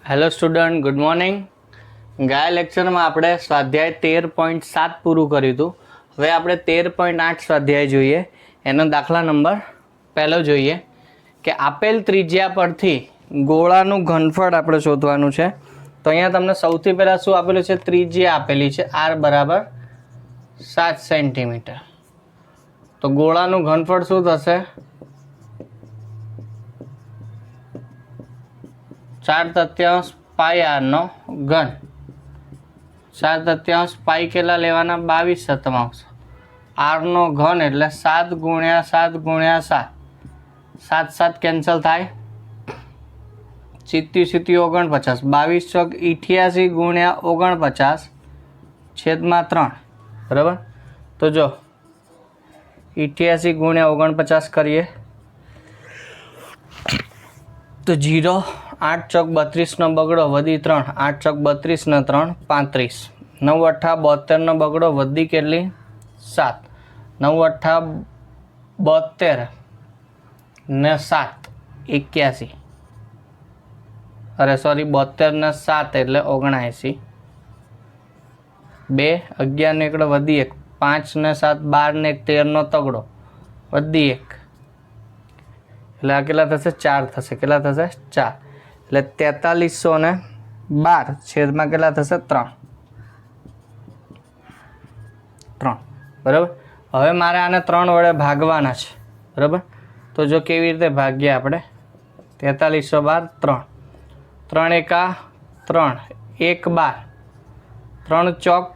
Hello student, good morning. ગયા લેક્ચરમાં આપણે સ્વાધ્યાય 13.7 પૂરું કર્યું હતું. હવે આપણે 13.8 સ્વાધ્યાય જોઈએ. એનો દાખલા નંબર પહેલો જોઈએ કે આપેલ ત્રિજ્યા પરથી ગોળાનું ઘનફળ આપણે શોધવાનું છે. તો અહીંયા તમને સૌથી પહેલાં શું આપેલું છે? ત્રિજ્યા આપેલી છે r બરાબર 7 સેન્ટીમીટર. તો ગોળાનું ઘનફળ શું થશે? 4/3 પાઈ r નો ઘન. 4/3 પાઈ કેટલા લેવાના? 22/7. r નો ઘન એટલે 7 ગુણ્યા 7 ગુણ્યા 7. 7 7 કેન્સલ થાય, 77 49. 22 ચોક 88 ગુણ્યા 49 છેદમાં 3. બરાબર. તો જો 88 ગુણ્યા 49 કરીએ તો 0. 8 ચોક 32 નો બગડો વધી 3. 8 ચોક 32 ને 3 35. 9 અઠ્ઠા 72 નો બગડો વધી કેટલી? 7. 9 અઠ્ઠા 72 ને 7 81. અરે સોરી, 72 ને 7 એટલે 79. 2 11 ને એકડો વધી 1. 5 ને 7 12 ને 1 13 નો તગડો વધી 1 એટલે આ કેટલા થશે? 4 થશે. કેટલા થશે? 4. એટલે 4312 છેદમાં કેટલા થશે? 3. બરાબર. હવે મારે આને 3 વડે ભાગવાના છે. બરાબર. તો જો કેવી રીતે ભાગીએ આપણે? 4312 3. 3 એકા 3, 1 12, 3 ચોક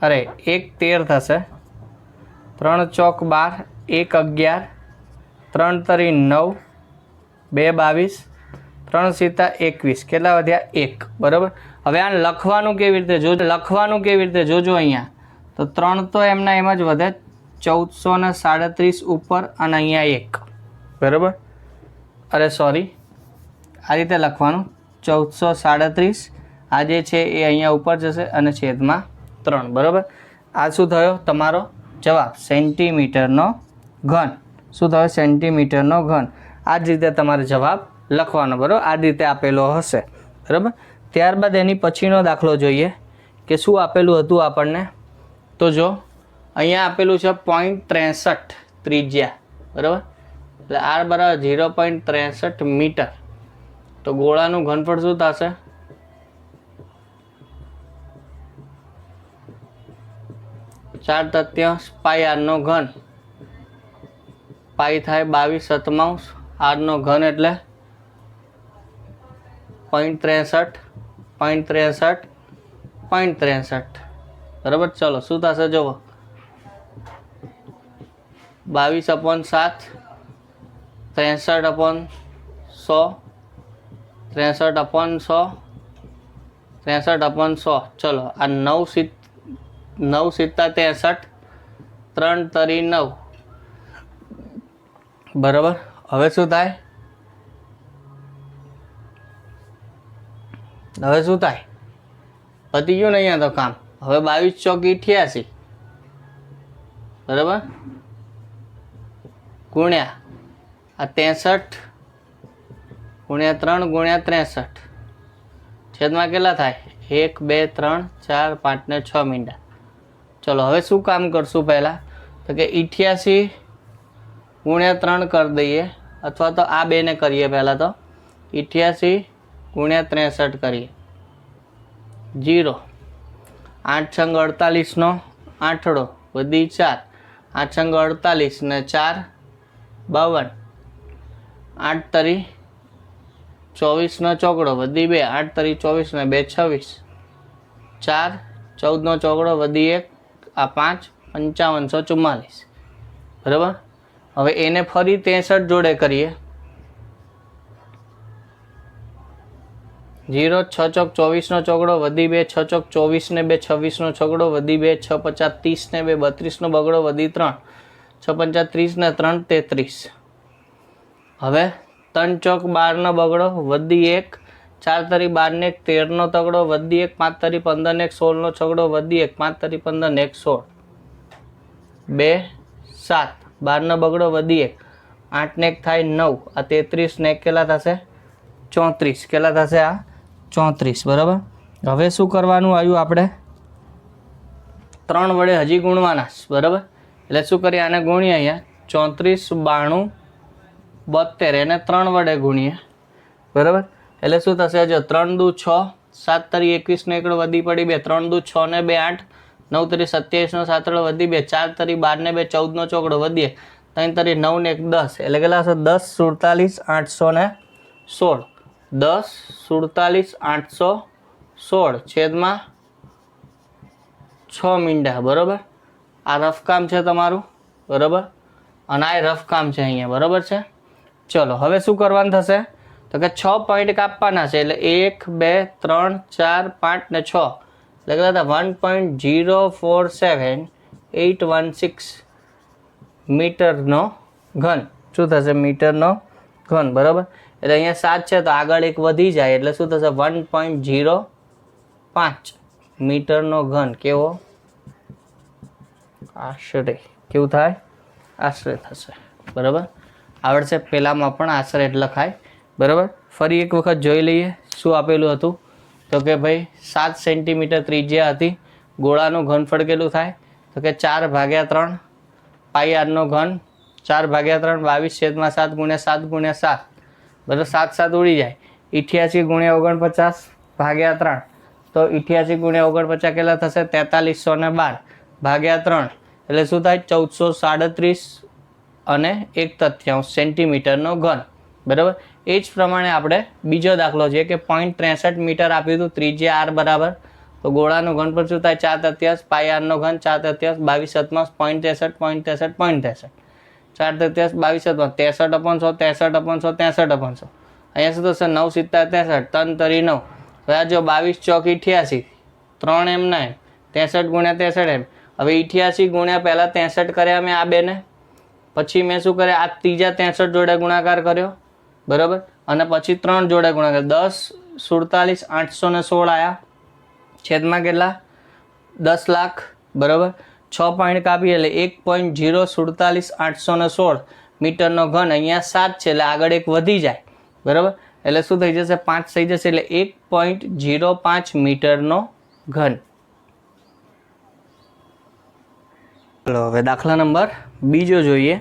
1 13 થશે. 3 ચોક 12, 1 11, 3 તરી 9, 2 22, 3 સીતા 21. કેટલા વધ્યા? 1. બરાબર. હવે આ લખવાનું કેવી રીતે જોજો અહીંયા. તો 3 તો એમના એમ જ વધે, 1437 ઉપર અને અહીંયા 1. બરાબર. અરે સોરી, આ રીતે લખવાનું 1437. આ જે છે એ અહીંયા ઉપર જશે અને છેદમાં 3. બરાબર. આ શું થયો? તમારો જવાબ સેન્ટીમીટરનો ઘન. શું થયો? સેન્ટીમીટરનો ઘન. આ જ રીતે તમારે જવાબ લખવાનો. બરાબર. આ જ રીતે આપેલો હશે. બરાબર. ત્યારબાદ એની પછીનો દાખલો જોઈએ કે શું આપેલું હતું આપણને. તો જો અહીંયા આપેલું છે 0.63 ત્રિજ્યા. બરાબર. એટલે r બરાબર 0.63 મીટર. તો ગોળાનું ઘનફળ શું થશે? ચાર તૃતીયાંશ પાઈ r નો ઘન. પાઈ થાય 22/7. r નો ઘન એટલે 0.63. બરાબર. ચલો શું થશે જુઓ. 22/7, 63/100, 63/100, 63/100. ચલો આ 9 સીતા 63, 3 તરી 9. બરાબર. હવે શું થાય? પતી ગયું ને અહીંયા તો કામ. હવે 22 ચોક 88. બરાબર. ગુણ્યા આ 63 ગુણ્યા 3 ગુણ્યા 63 છેદમાં કેટલા થાય? 1 2 3 4 5 ને 6 મીંડા. ચલો હવે શું કામ કરશું પહેલાં? તો કે 88 ગુણ્યા 3 કરી દઈએ, અથવા તો આ બેને કરીએ પહેલાં. તો 88 ગુણ્યા 63 કરીએ. 0. 8 છંગ 48 નો આઠડો વધી 4. 8 છંગ 48 ને 4 52. 8 તરી 24 નો ચોકડો વધી 2. 8 તરી 24 ને 2 26. 4 14 નો ચોકડો વધી 1. આ 5 5544. બરાબર. હવે એને ફરી 63 જોડે કરીએ. 0 6 ચોક 24 નો ચોકડો વધી 2. 6 ચોક 24 ને 2 26 નો ચોકડો વધી 2. 6 50 30 ને 2 32 નો બગડો વધી 3. 6 50 30 ને 3 33. હવે 3 ચોક 12 નો બગડો વધી 1. 4 તરી 12 ને 1 13 નો તગડો વધી 1. 5 તરી 15 ને 1 16 નો છગડો વધી 1. 5 તરી 15 ને 1 16. 2 7. 12 નો બગડો વધી 1. 8 ને 1 થાય 9. આ 33 ને 1 કેટલા થશે? 34 કેટલા થશે આ 34 બરાબર। હવે શું કરવાનું આવ્યું આપણે 3 વડે હજી ગુણવાના બરાબર। એટલે શું કરીએ આને ગુણીએ અહીંયા 34 92 72 એને 3 વડે ગુણીએ બરાબર। એટલે શું થશે જો 3 દુ 6 7 તરી 21 નો એકડો વધી પડી 2 3 દુ 6 ને 2 8 9 તરી 27 નો 7 વધી 2 4 તરી 12 ને 2 14 નો ચોકડો વધીએ 3 તરી 9 ને 1 10 એટલે કેટલા હશે 10 47 816 10 47 816 છેદમાં 6 મીંડા બરાબર। આ રફ કામ છે તમારું બરાબર અને આ રફ કામ છે અહીંયા બરાબર છે। ચલો હવે શું કરવાનું થશે તો કે 6 પોઈન્ટ કાપવાના છે એટલે 1 2 3 4 5 ને 6 એટલે કેટલા 1.047816 મીટરનો ઘન શું થશે મીટરનો ઘન બરાબર। એટલે અહીંયા 7 છે તો આગળ એક વધી જાય એટલે શું થશે 1.05 મીટરનો ઘન કેવો આશરે કેવું થાય આશરે થશે બરાબર। આવડશે પહેલામાં પણ આશરે એટલે લખાય બરાબર। ફરી એક વખત જોઈ લઈએ શું આપેલું હતું તો કે ભાઈ 7 સેન્ટીમીટર ત્રિજ્યા હતી ગોળાનું ઘનફળ કેટલું થાય તો કે 4/3 પાઈ આરનો ઘન 4/3 22/7 ગુણ્યા 7 ગુણ્યા 7 બરાબર 7 7 ઉડી જાય 88 ગુણ્યા 49/3 તો 88 ગુણ્યા 49 કેટલા થશે 4312/3 એટલે શું થાય 1437 અને 1/3 સેન્ટીમીટરનો ઘન બરાબર। એ જ પ્રમાણે આપણે બીજો દાખલો છે કે 0.63 મીટર આપ્યું હતું ત્રિજ્યા આર બરાબર તો ગોળાનું ઘનફળ શું થાય 4/3 પાઈ આરનો ઘન 4/3 22/7 0.63 4/3 22/7 63/100 અહીંયા શું થશે 9 × 63 3 તરી 9 હવે જો 22 ચોક 88 3 એમ 9 63 ગુણ્યા 63 એમ હવે 88 ગુણ્યા પહેલા 63 કર્યા મેં આ બેને પછી મેં શું કર્યા આ ત્રીજા 63 જોડે ગુણાકાર કર્યો બરાબર અને પછી 3 જોડે ગુણાકાર 10 47 816 આયા છેદમાં કેટલા 10 લાખ બરાબર 6 પોઈન્ટ કાપી એટલે 1.047816 મીટરનો ઘન અહીંયા 7 છે એટલે આગળ એક વધી જાય બરાબર એટલે શું થઈ જશે 5 થઈ જશે એટલે 1.05 મીટરનો ઘન। ચલો હવે દાખલા નંબર બીજો જોઈએ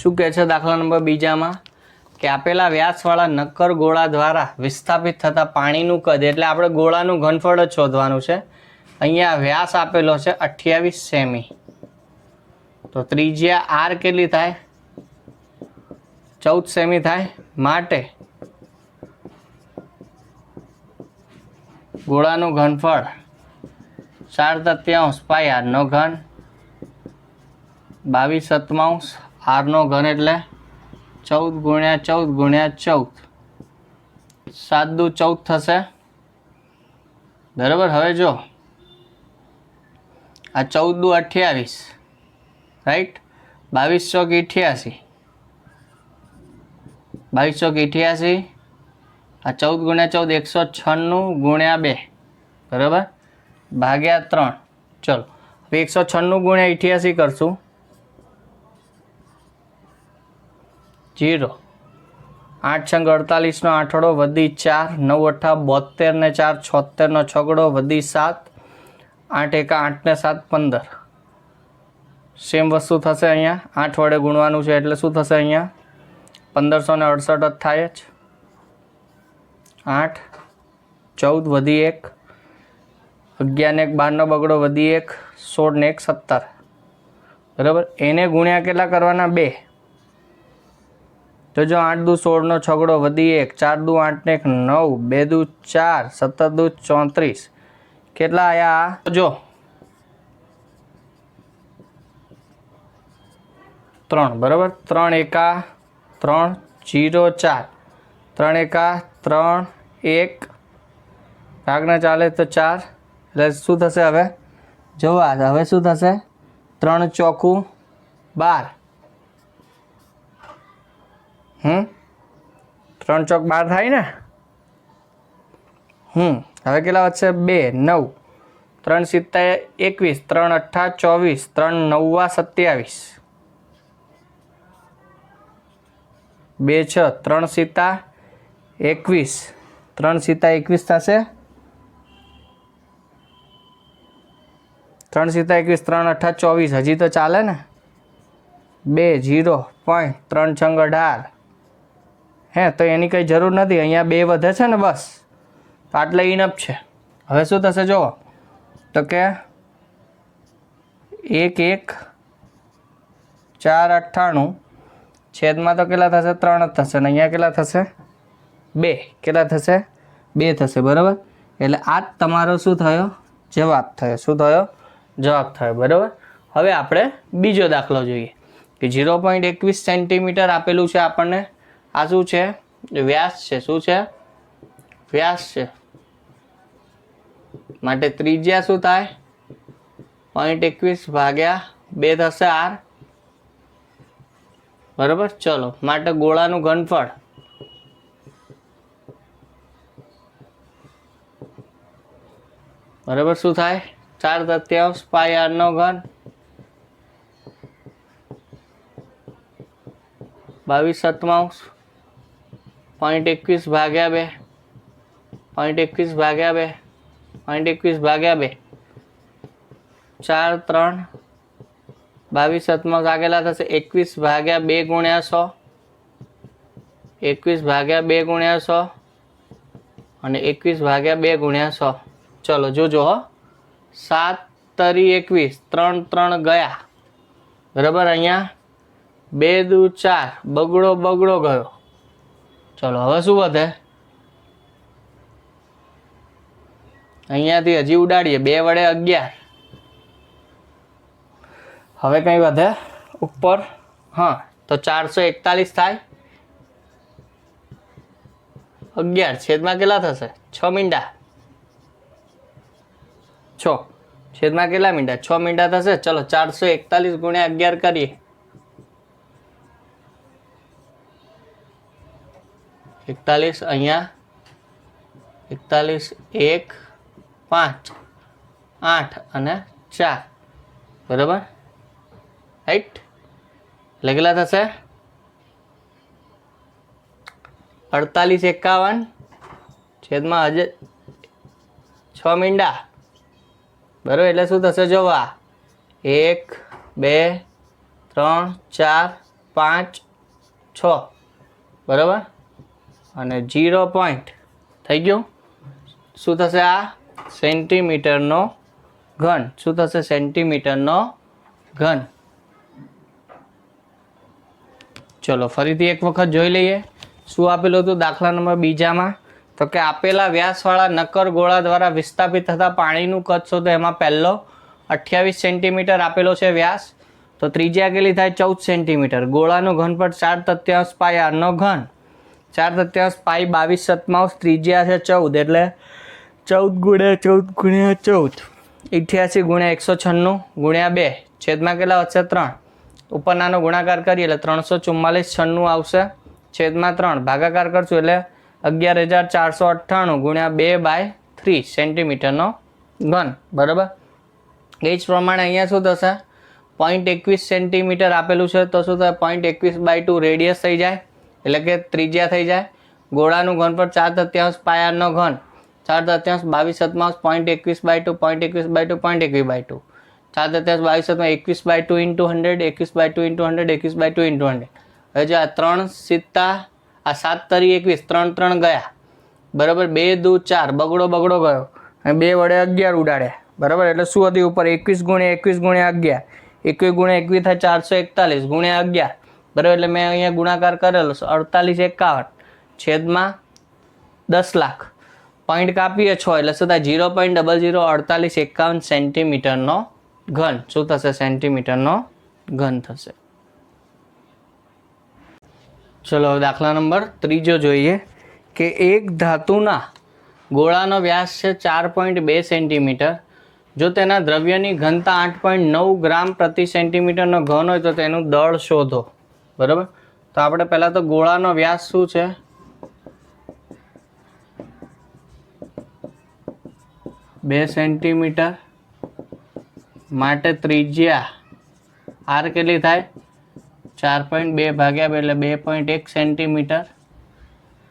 શું કહે છે દાખલા નંબર બીજામાં કે આપેલા વ્યાસવાળા નક્કર ગોળા દ્વારા વિસ્થાપિત થતા પાણીનું કદ એટલે આપણે ગોળાનું ઘનફળ જ શોધવાનું છે। અહીંયા વ્યાસ આપેલો છે 28 સેમી તો ત્રિજ્યા આર કેટલી થાય 14 સેમી થાય માટે ગોળાનું ઘનફળ 4/3 પાઈ આરનો ઘન 22/7 આરનો ઘન એટલે 14 ગુણ્યા 14 ગુણ્યા 14 7 દુ 14 થશે બરાબર। હવે જો આ 14 દુ 28 રાઈટ 22 ચોક 88 22 ચોક 88 આ 14 ગુણ્યા 14 196 ગુણ્યા 2 બરાબર ભાગ્યા 3 ચલો હવે 196 ગુણ્યા 88 કરશું 0 8 છંગ 48 નો આઠડો વધી 4 9 8 72 ને 4 76 નો છગડો વધી 7 8 1 8 ને 7 15 સેમ વસ્તુ થશે અહીંયા 8 વડે ગુણવાનું છે એટલે શું થશે અહીંયા 1568 જ થાય જ 8 14 વધી 1 11 ને 1 12 નો બગડો વધી 1 16 ને 1 17 બરાબર એને ગુણ્યા કેટલા કરવાના 2 તો જો 8 દુ 16 નો છગડો વધી 1 4 દુ 8 ને 1 9 2 દુ 4 17 દુ 34 કેટલા આયા જો 3 બરાબર 3 એકા 3 0 4 3 એકા 3 1 ભાગના ચાલે તો 4 એટલે શું થશે હવે જોવા હવે શું થશે 3 ચોકું 12 3 ચોક 12 થાય ને હવે કેટલા વધશે 2 9 3 7 21 3 8 24 3 9 27 2 6 3 7 21 3 સીતા 21 થશે 3 સીતા 21 3 8 24 હજી તો ચાલે ને 2 0 પોઈન્ટ 3 છંગ 18 હે તો એની કંઈ જરૂર નથી અહીંયા 2 વધે છે ને બસ તો આટલે ઇનફ છે હવે શું થશે જુઓ તો કે 1 1 4 98 છેદમાં તો કેટલા થશે 3 જ થશે ને અહીંયા કેટલા થશે 2 કેટલા થશે 2 થશે બરાબર એટલે આ જ તમારો શું થયો જવાબ થયો શું થયો જવાબ થયો બરાબર હવે આપણે બીજો દાખલો જોઈએ કે 0.21 સેન્ટીમીટર આપેલું છે આપણને આ શું છે વ્યાસ છે શું છે વ્યાસ છે માટે ત્રિજ્યા શું થાય 0.21 ભાગ્યા 2 થશે r બરાબર ચલો માટે ગોળાનું ઘનફળ બરાબર શું થાય 4/3 પાઈ r નો ઘન 22/7 0.21 ભાગ્યા 2 0.21 ભાગ્યા 2 0.21 ભાગ્યા 2 4 3 22/7 આગેલા થશે 21 ભાગ્યા 2 ગુણ્યા 100 21 ભાગ્યા 2 ગુણ્યા 100 અને 21 ભાગ્યા 2 ગુણ્યા 100 ચલો જોજો હો 7 તરી 21 3 3 ગયા બરાબર અહીંયા 2 દુ 4 બગડો બગડો ગયો ચલો હવે શું વધે અહીંયાથી હજી ઉડાડીએ 2 વડે 11 હવે કઈ વધે ઉપર હા તો 441 થાય 11 છેદમાં કેટલા થશે 6 મીંડા 6 છેદમાં કેટલા મીંડા 6 મીંડા થશે ચલો 441 ગુણ્યા 11 કરીએ 41 અહીંયા 41 1 5 8 અને 4 બરાબર રાઈટ એટલે કેટલા થશે 48 51 છેદમાં હજે 6 મીંડા બરાબર એટલે શું થશે જો આ 1 2 3 4 5 6 બરાબર અને 0 પોઈન્ટ થઈ ગયું શું થશે આ સેન્ટીમીટરનો ઘન શું થશે સેન્ટીમીટરનો ઘન ચલો ફરીથી એક વખત જોઈ લઈએ શું આપેલું હતું દાખલા નંબર બીજામાં તો કે આપેલા વ્યાસવાળા નક્કર ગોળા દ્વારા વિસ્થાપિત થતા પાણીનું કદ શોધો એમાં પહેલો 28 સેન્ટીમીટર આપેલો છે વ્યાસ તો ત્રિજ્યા કેટલી થાય 14 સેન્ટીમીટર ગોળાનું ઘનફળ 4/3 પાઈ r નો ઘન 4/3 પાઈ 22/7 ત્રિજ્યા છે 14 એટલે 14 ગુણ્યા 14 ગુણ્યા 14 88 ગુણ્યા 196 ગુણ્યા 2 છેદમાં કેટલા વધશે 3 ઉપર નાનો ગુણાકાર કરીએ એટલે 344 96 આવશે છેદમાં 3 ભાગાકાર કરશું એટલે 11498 ગુણ્યા 2/3 સેન્ટીમીટરનો ઘન બરાબર એ જ પ્રમાણે અહીંયા શું થશે 0.21 સેન્ટીમીટર આપેલું છે તો શું થાય 0.21/2 રેડિયસ થઈ જાય એટલે કે ત્રિજ્યા થઈ જાય ગોળાનું ઘનફળ 4/3 પાઈ r નો ઘન 4/3 22/7 0.21/2 0.21/2 4/3 22/7 21/2 × 100 21/2 × 100 21/2 × 100 હવે જો આ 3 સિત્તા આ 7 તરી 21 3 3 ગયા બરાબર 2 દુ 4 બગડો બગડો ગયો અને 2 વડે 11 ઉડાડ્યા બરાબર એટલે શું હતી ઉપર 21 ગુણ્યા 21 ગુણ્યા 11 21 ગુણ્યા 21 થાય 441 ગુણ્યા 11 બરાબર એટલે મેં અહીંયા ગુણાકાર કરેલો 48 51 છેદમાં 10 લાખ પોઈન્ટ કાપીએ 6 એટલે શું થાય 0.0048 51 સેન્ટીમીટરનો ઘન શું થશે સેન્ટીમીટરનો ઘન થશે ચલો દાખલા નંબર ત્રીજો જોઈએ કે એક ધાતુના ગોળાનો વ્યાસ છે 4.2 સેન્ટીમીટર જો તેના દ્રવ્યની ઘનતા 8.9 ગ્રામ પ્રતિ સેન્ટીમીટરનો ઘન હોય તો તેનું દળ શોધો બરાબર તો આપણે પહેલાં તો ગોળાનો વ્યાસ શું છે 2 સેન્ટીમીટર માટે ત્રિજ્યા r કેટલી થાય 4.2 ભાગ્યા 2 એટલે 2.1 સેન્ટીમીટર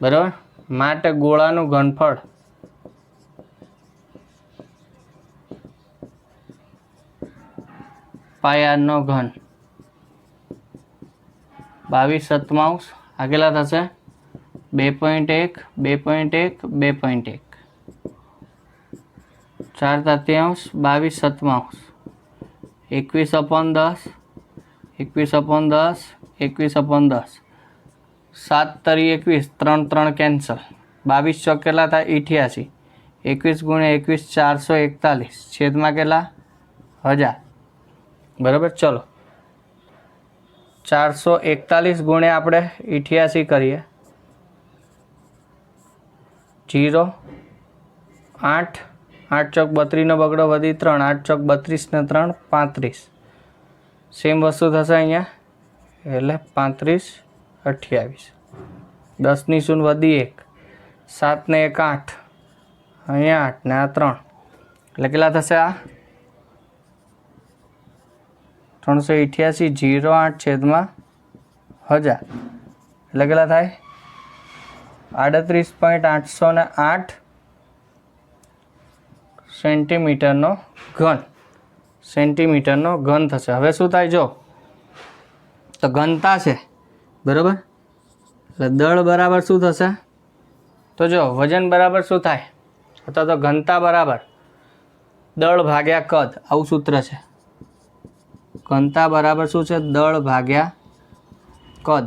બરાબર માટે ગોળાનું ઘનફળ પાયાનો ઘન 22/7 આ કેટલા થશે 2.1 2.1 2.1 4/3 22/7 21/10 21/10 21/10 7 તરી 21 3 3 કેન્સલ 22 ચોક કેટલા થાય 88 21 × 21 441 છેદમાં કેટલા 1000 બરાબર. ચલો 441 ગુણ્યા આપણે 88 કરીએ 0 8 8 ચોક 32 નો બગડો વધી 3 8 ચોક 32 ને 3 35 સેમ વસ્તુ થશે અહીંયા એટલે 35 28 10 ની શૂન્ય વધી 1 7 ને 1 8 અહીંયા 8 ને આ 3 એટલે કેટલા થશે આ 388 08 છેદમાં 1000 એટલે કેટલા થાય 38.808 સેન્ટીમીટરનો ઘન થશે. હવે શું થાય જો તો ઘનતા છે બરાબર એટલે દળ બરાબર શું થશે તો જો વજન બરાબર શું થાય અથવા તો ઘનતા બરાબર દળ ભાગ્યા કદ આવું સૂત્ર છે. ઘનતા બરાબર શું છે દળ ભાગ્યા કદ.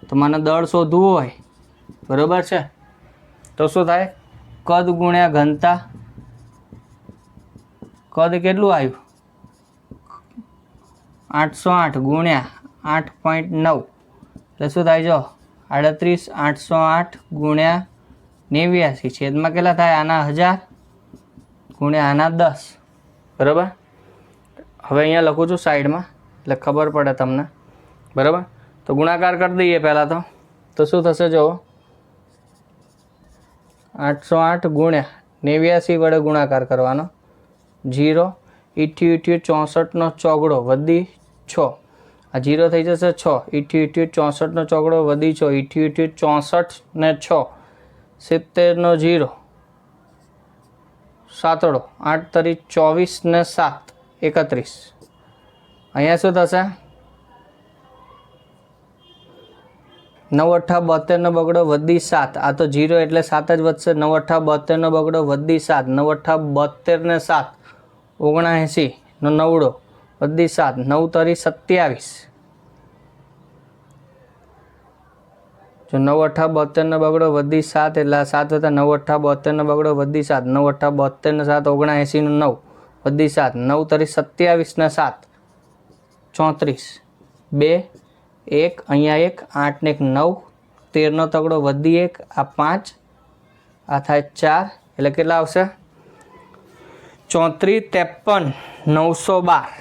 તો મને દળ શોધવું હોય બરાબર છે તો શું થાય કદ ગુણ્યા ઘનતા. કદ કેટલું આવ્યું 808 ગુણ્યા 8.9 એટલે શું થાય જો 38 808 ગુણ્યા 89 છેદમાં કેટલા થાય આના 1000 ગુણ્યા આના 10 બરાબર. હવે અહીંયા લખું છું સાઈડમાં એટલે ખબર પડે તમને બરાબર. તો ગુણાકાર કરી દઈએ પહેલાં તો શું થશે જો 808 ગુણ્યા 89 વડે ગુણાકાર કરવાનો 0 88 64 નો ચોગડો વધી 6 આ 0 થઈ જશે 6 88 64 નો ચોગડો વધી 6 88 64 ને 6 70 નો 0 સાતડો 8 તરી 24 ને 7 31 અહીંયા શું થશે 9 8 72 નો બગડો વધી 7 આ તો 0 એટલે 7 જ વધશે 9 8 72 નો બગડો વધી 7 9 8 72 ને 7 79 નો નવડો વધી 7 9 તરી 27 જો 9 8 72 નો બગડો વધી 7 એટલે 7 હતા 9 8 72 નો બગડો વધી 7 9 8 72 ને 7 79 નો 9 વધી 7 9 તરી 27 ને 7 34 2 1 અહીંયા 1 8 ને 1 9 13 નો તગડો વધી 1 આ 5 આ થાય 4 એટલે કેટલા આવશે 34 53 912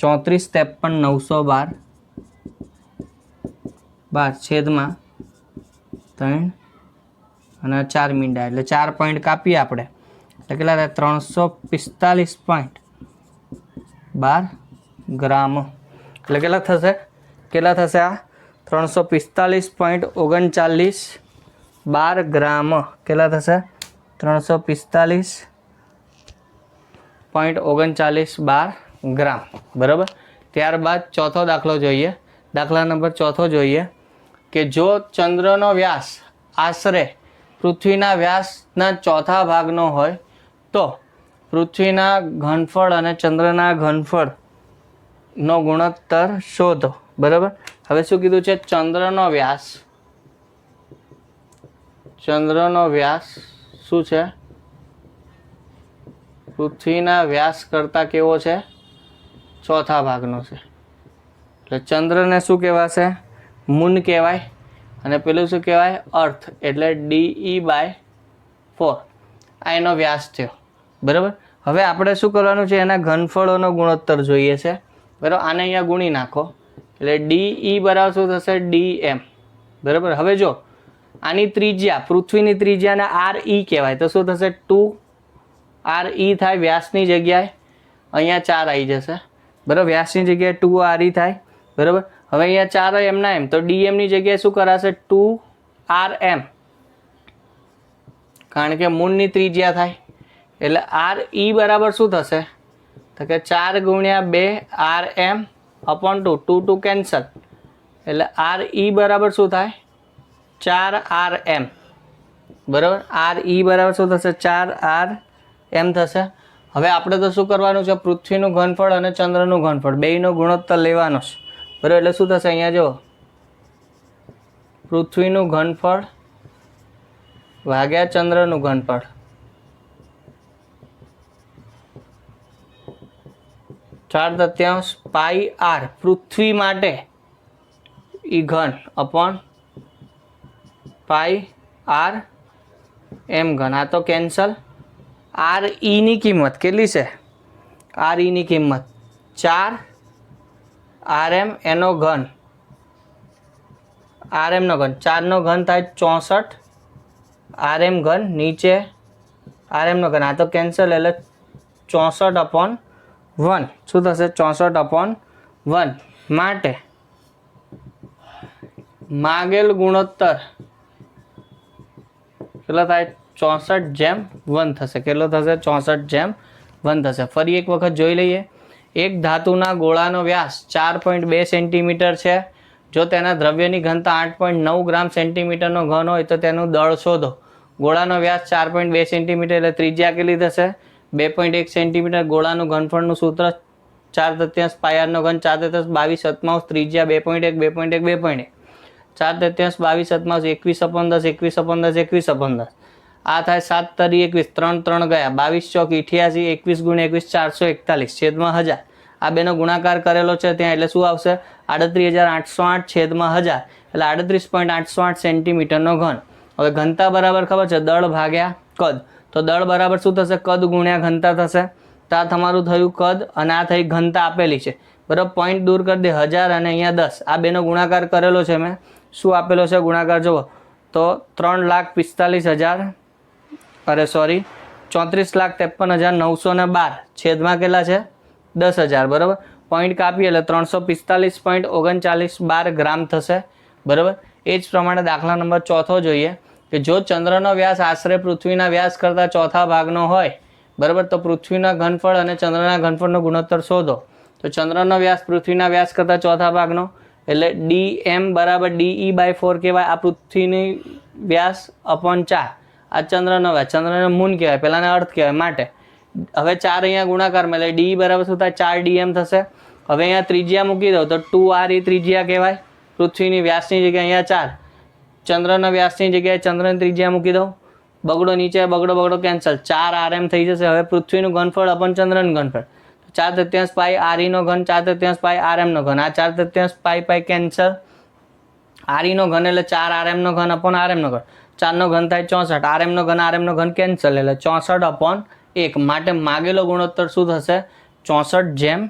34 53 912 છેદમાં 3 અને 4 મીંડા એટલે 4 પોઈન્ટ કાપીએ આપણે એટલે કેટલા થાય 345.12 ગ્રામ એટલે કેટલા થશે આ 345.39 ગ્રામ કેટલા થશે 345.39 ગ્રામ બરાબર. ત્યારબાદ ચોથો દાખલો જોઈએ. દાખલા નંબર ચોથો જોઈએ કે જો ચંદ્રનો વ્યાસ આશરે પૃથ્વીના વ્યાસના ચોથા ભાગનો હોય તો પૃથ્વીના ઘનફળ અને ચંદ્રના ઘનફળનો ગુણોત્તર શોધો બરાબર. હવે શું કીધું છે ચંદ્રનો વ્યાસ શું છે પૃથ્વીના વ્યાસ કરતાં કેવો છે ચોથા ભાગનો છે એટલે ચંદ્રને શું કહેવાશે મૂન કહેવાય અને પેલું શું કહેવાય અર્થ એટલે DE/4 આ એનો વ્યાસ થયો બરાબર. હવે આપણે શું કરવાનું છે એના ઘનફળોનો ગુણોત્તર જોઈએ છે બરાબર. આને અહીંયા ગુણી નાખો એટલે DE બરાબર શું થશે DM બરાબર. હવે જો આની ત્રિજ્યા પૃથ્વીની ત્રિજ્યાને RE કહેવાય તો શું થશે 2RE થાય વ્યાસની જગ્યાએ અહીંયા 4 આવી જશે બરાબર. વ્યાસની જગ્યાએ 2RE થાય બરાબર. હવે અહીંયા 4 એમના એમ તો DM ની જગ્યાએ શું કરાશે 2RM કારણ કે મૂળની ત્રિજ્યા થાય એટલે આર ઈ બરાબર શું થશે તો કે 4 ગુણ્યા 2 આર એમ અપોન 2 2 2 કેન્સલ એટલે આર ઈ બરાબર શું થાય 4 આર એમ બરાબર આર ઈ બરાબર શું થશે 4 આર એમ થશે. હવે આપણે તો શું કરવાનું છે પૃથ્વીનું ઘનફળ અને ચંદ્રનું ઘનફળ બેયનો ગુણોત્તર લેવાનો છે બરાબર એટલે શું થશે અહીંયા જો પૃથ્વીનું ઘનફળ ભાગ્યા ચંદ્રનું ઘનફળ 4/3 પાઈ આર પૃથ્વી માટે ઈ ઘન અપોન પાઈ આર એમ ઘન આ તો કેન્સલ. આર ઈની કિંમત કેટલી છે આર ઈની કિંમત 4 આર એમ એનો ઘન આર એમનો ઘન 4 નો ઘન થાય 64 આર એમ ઘન નીચે આર એમનો ઘન આ તો કેન્સલ એટલે 64/1 શું થશે 64/1 માટે માગેલ ગુણોત્તર કેટલો થાય 64/1 થશે. કેટલો થશે 64/1 થશે. ફરી એક વખત જોઈ લઈએ. એક ધાતુના ગોળાનો વ્યાસ 4.2 સેન્ટીમીટર છે. જો તેના દ્રવ્યની ઘનતા 8.9 ગ્રામ સેન્ટીમીટરનો ઘન હોય તો તેનું દળ શોધો. ગોળાનો વ્યાસ 4.2 સેન્ટીમીટર એટલે ત્રિજ્યા કેટલી થશે 2.1 સેન્ટીમીટર. ગોળાનું ઘનફળનું સૂત્ર 4/3 પાઈ આરનો ઘન 4/22 ત્રિજ્યા 2.1 2.1 2.1 4/22 21/10 21/10 21/10 આ થાય 7 તરી 21 3 3 ગયા 22 ચોક 88 21 ગુણ્યા 21 441 છેદમાં 1000 આ બેનો ગુણાકાર કરેલો છે ત્યાં એટલે શું આવશે 38808 છેદમાં 1000 એટલે 38.808 સેન્ટીમીટરનો ઘન. હવે ઘનતા બરાબર ખબર છે દળ ભાગ્યા કદ તો દળ બરાબર શું થશે કદ ગુણ્યા ઘનતા થશે. તો આ તમારું થયું કદ અને આ થઈ ઘનતા આપેલી છે બરાબર. પોઈન્ટ દૂર કરી દે 1000 અને અહીંયા 10 આ બેનો ગુણાકાર કરેલો છે મેં શું આપેલો છે ગુણાકાર જુઓ તો 3,45,000 અરે સોરી 34,53,912 છેદમાં કેટલા છે 10,000 બરાબર. પોઈન્ટ કાપીએ એટલે 345.3912 ગ્રામ થશે બરાબર. એ જ પ્રમાણે દાખલા નંબર 4 જોઈએ કે જો ચંદ્રનો વ્યાસ આશરે પૃથ્વીના વ્યાસ કરતાં ચોથા ભાગનો હોય બરાબર તો પૃથ્વીના ઘનફળ અને ચંદ્રના ઘનફળનો ગુણોત્તર શોધો. તો ચંદ્રનો વ્યાસ પૃથ્વીના વ્યાસ કરતાં ચોથા ભાગનો એટલે DM બરાબર DE/4 કહેવાય. આ પૃથ્વીની વ્યાસ અપોન 4 આ ચંદ્રનો વ્યાસ ચંદ્રનો મૂન કહેવાય પહેલાંને અર્થ કહેવાય માટે હવે 4 અહીંયા ગુણાકારમાં એટલે DE બરાબર શું થાય 4 DM થશે. હવે અહીંયા ત્રિજ્યા મૂકી દો તો 2R એ ત્રિજ્યા કહેવાય પૃથ્વીની વ્યાસની જગ્યાએ અહીંયા 4 ચંદ્રના વ્યાસની જગ્યાએ ચંદ્રની ત્રિજ્યા મૂકી દો બગડો નીચે બગડો કેન્સલ 4 RM થઈ જશે. હવે પૃથ્વીનું ઘનફળ અપન ચંદ્રનું ઘનફળ 4/3 પાઈ RE નો ઘન 4/3 પાઈ RM નો ઘન આ 4/3 પાઈ કેન્સલ RE નો ઘન એટલે 4 RM નો ઘન અપોન RM નો ઘન 4 નો ઘન થાય 64 RM નો ઘન કેન્સલ એટલે 64/1 માટે માગેલો ગુણોત્તર શું થશે 64/1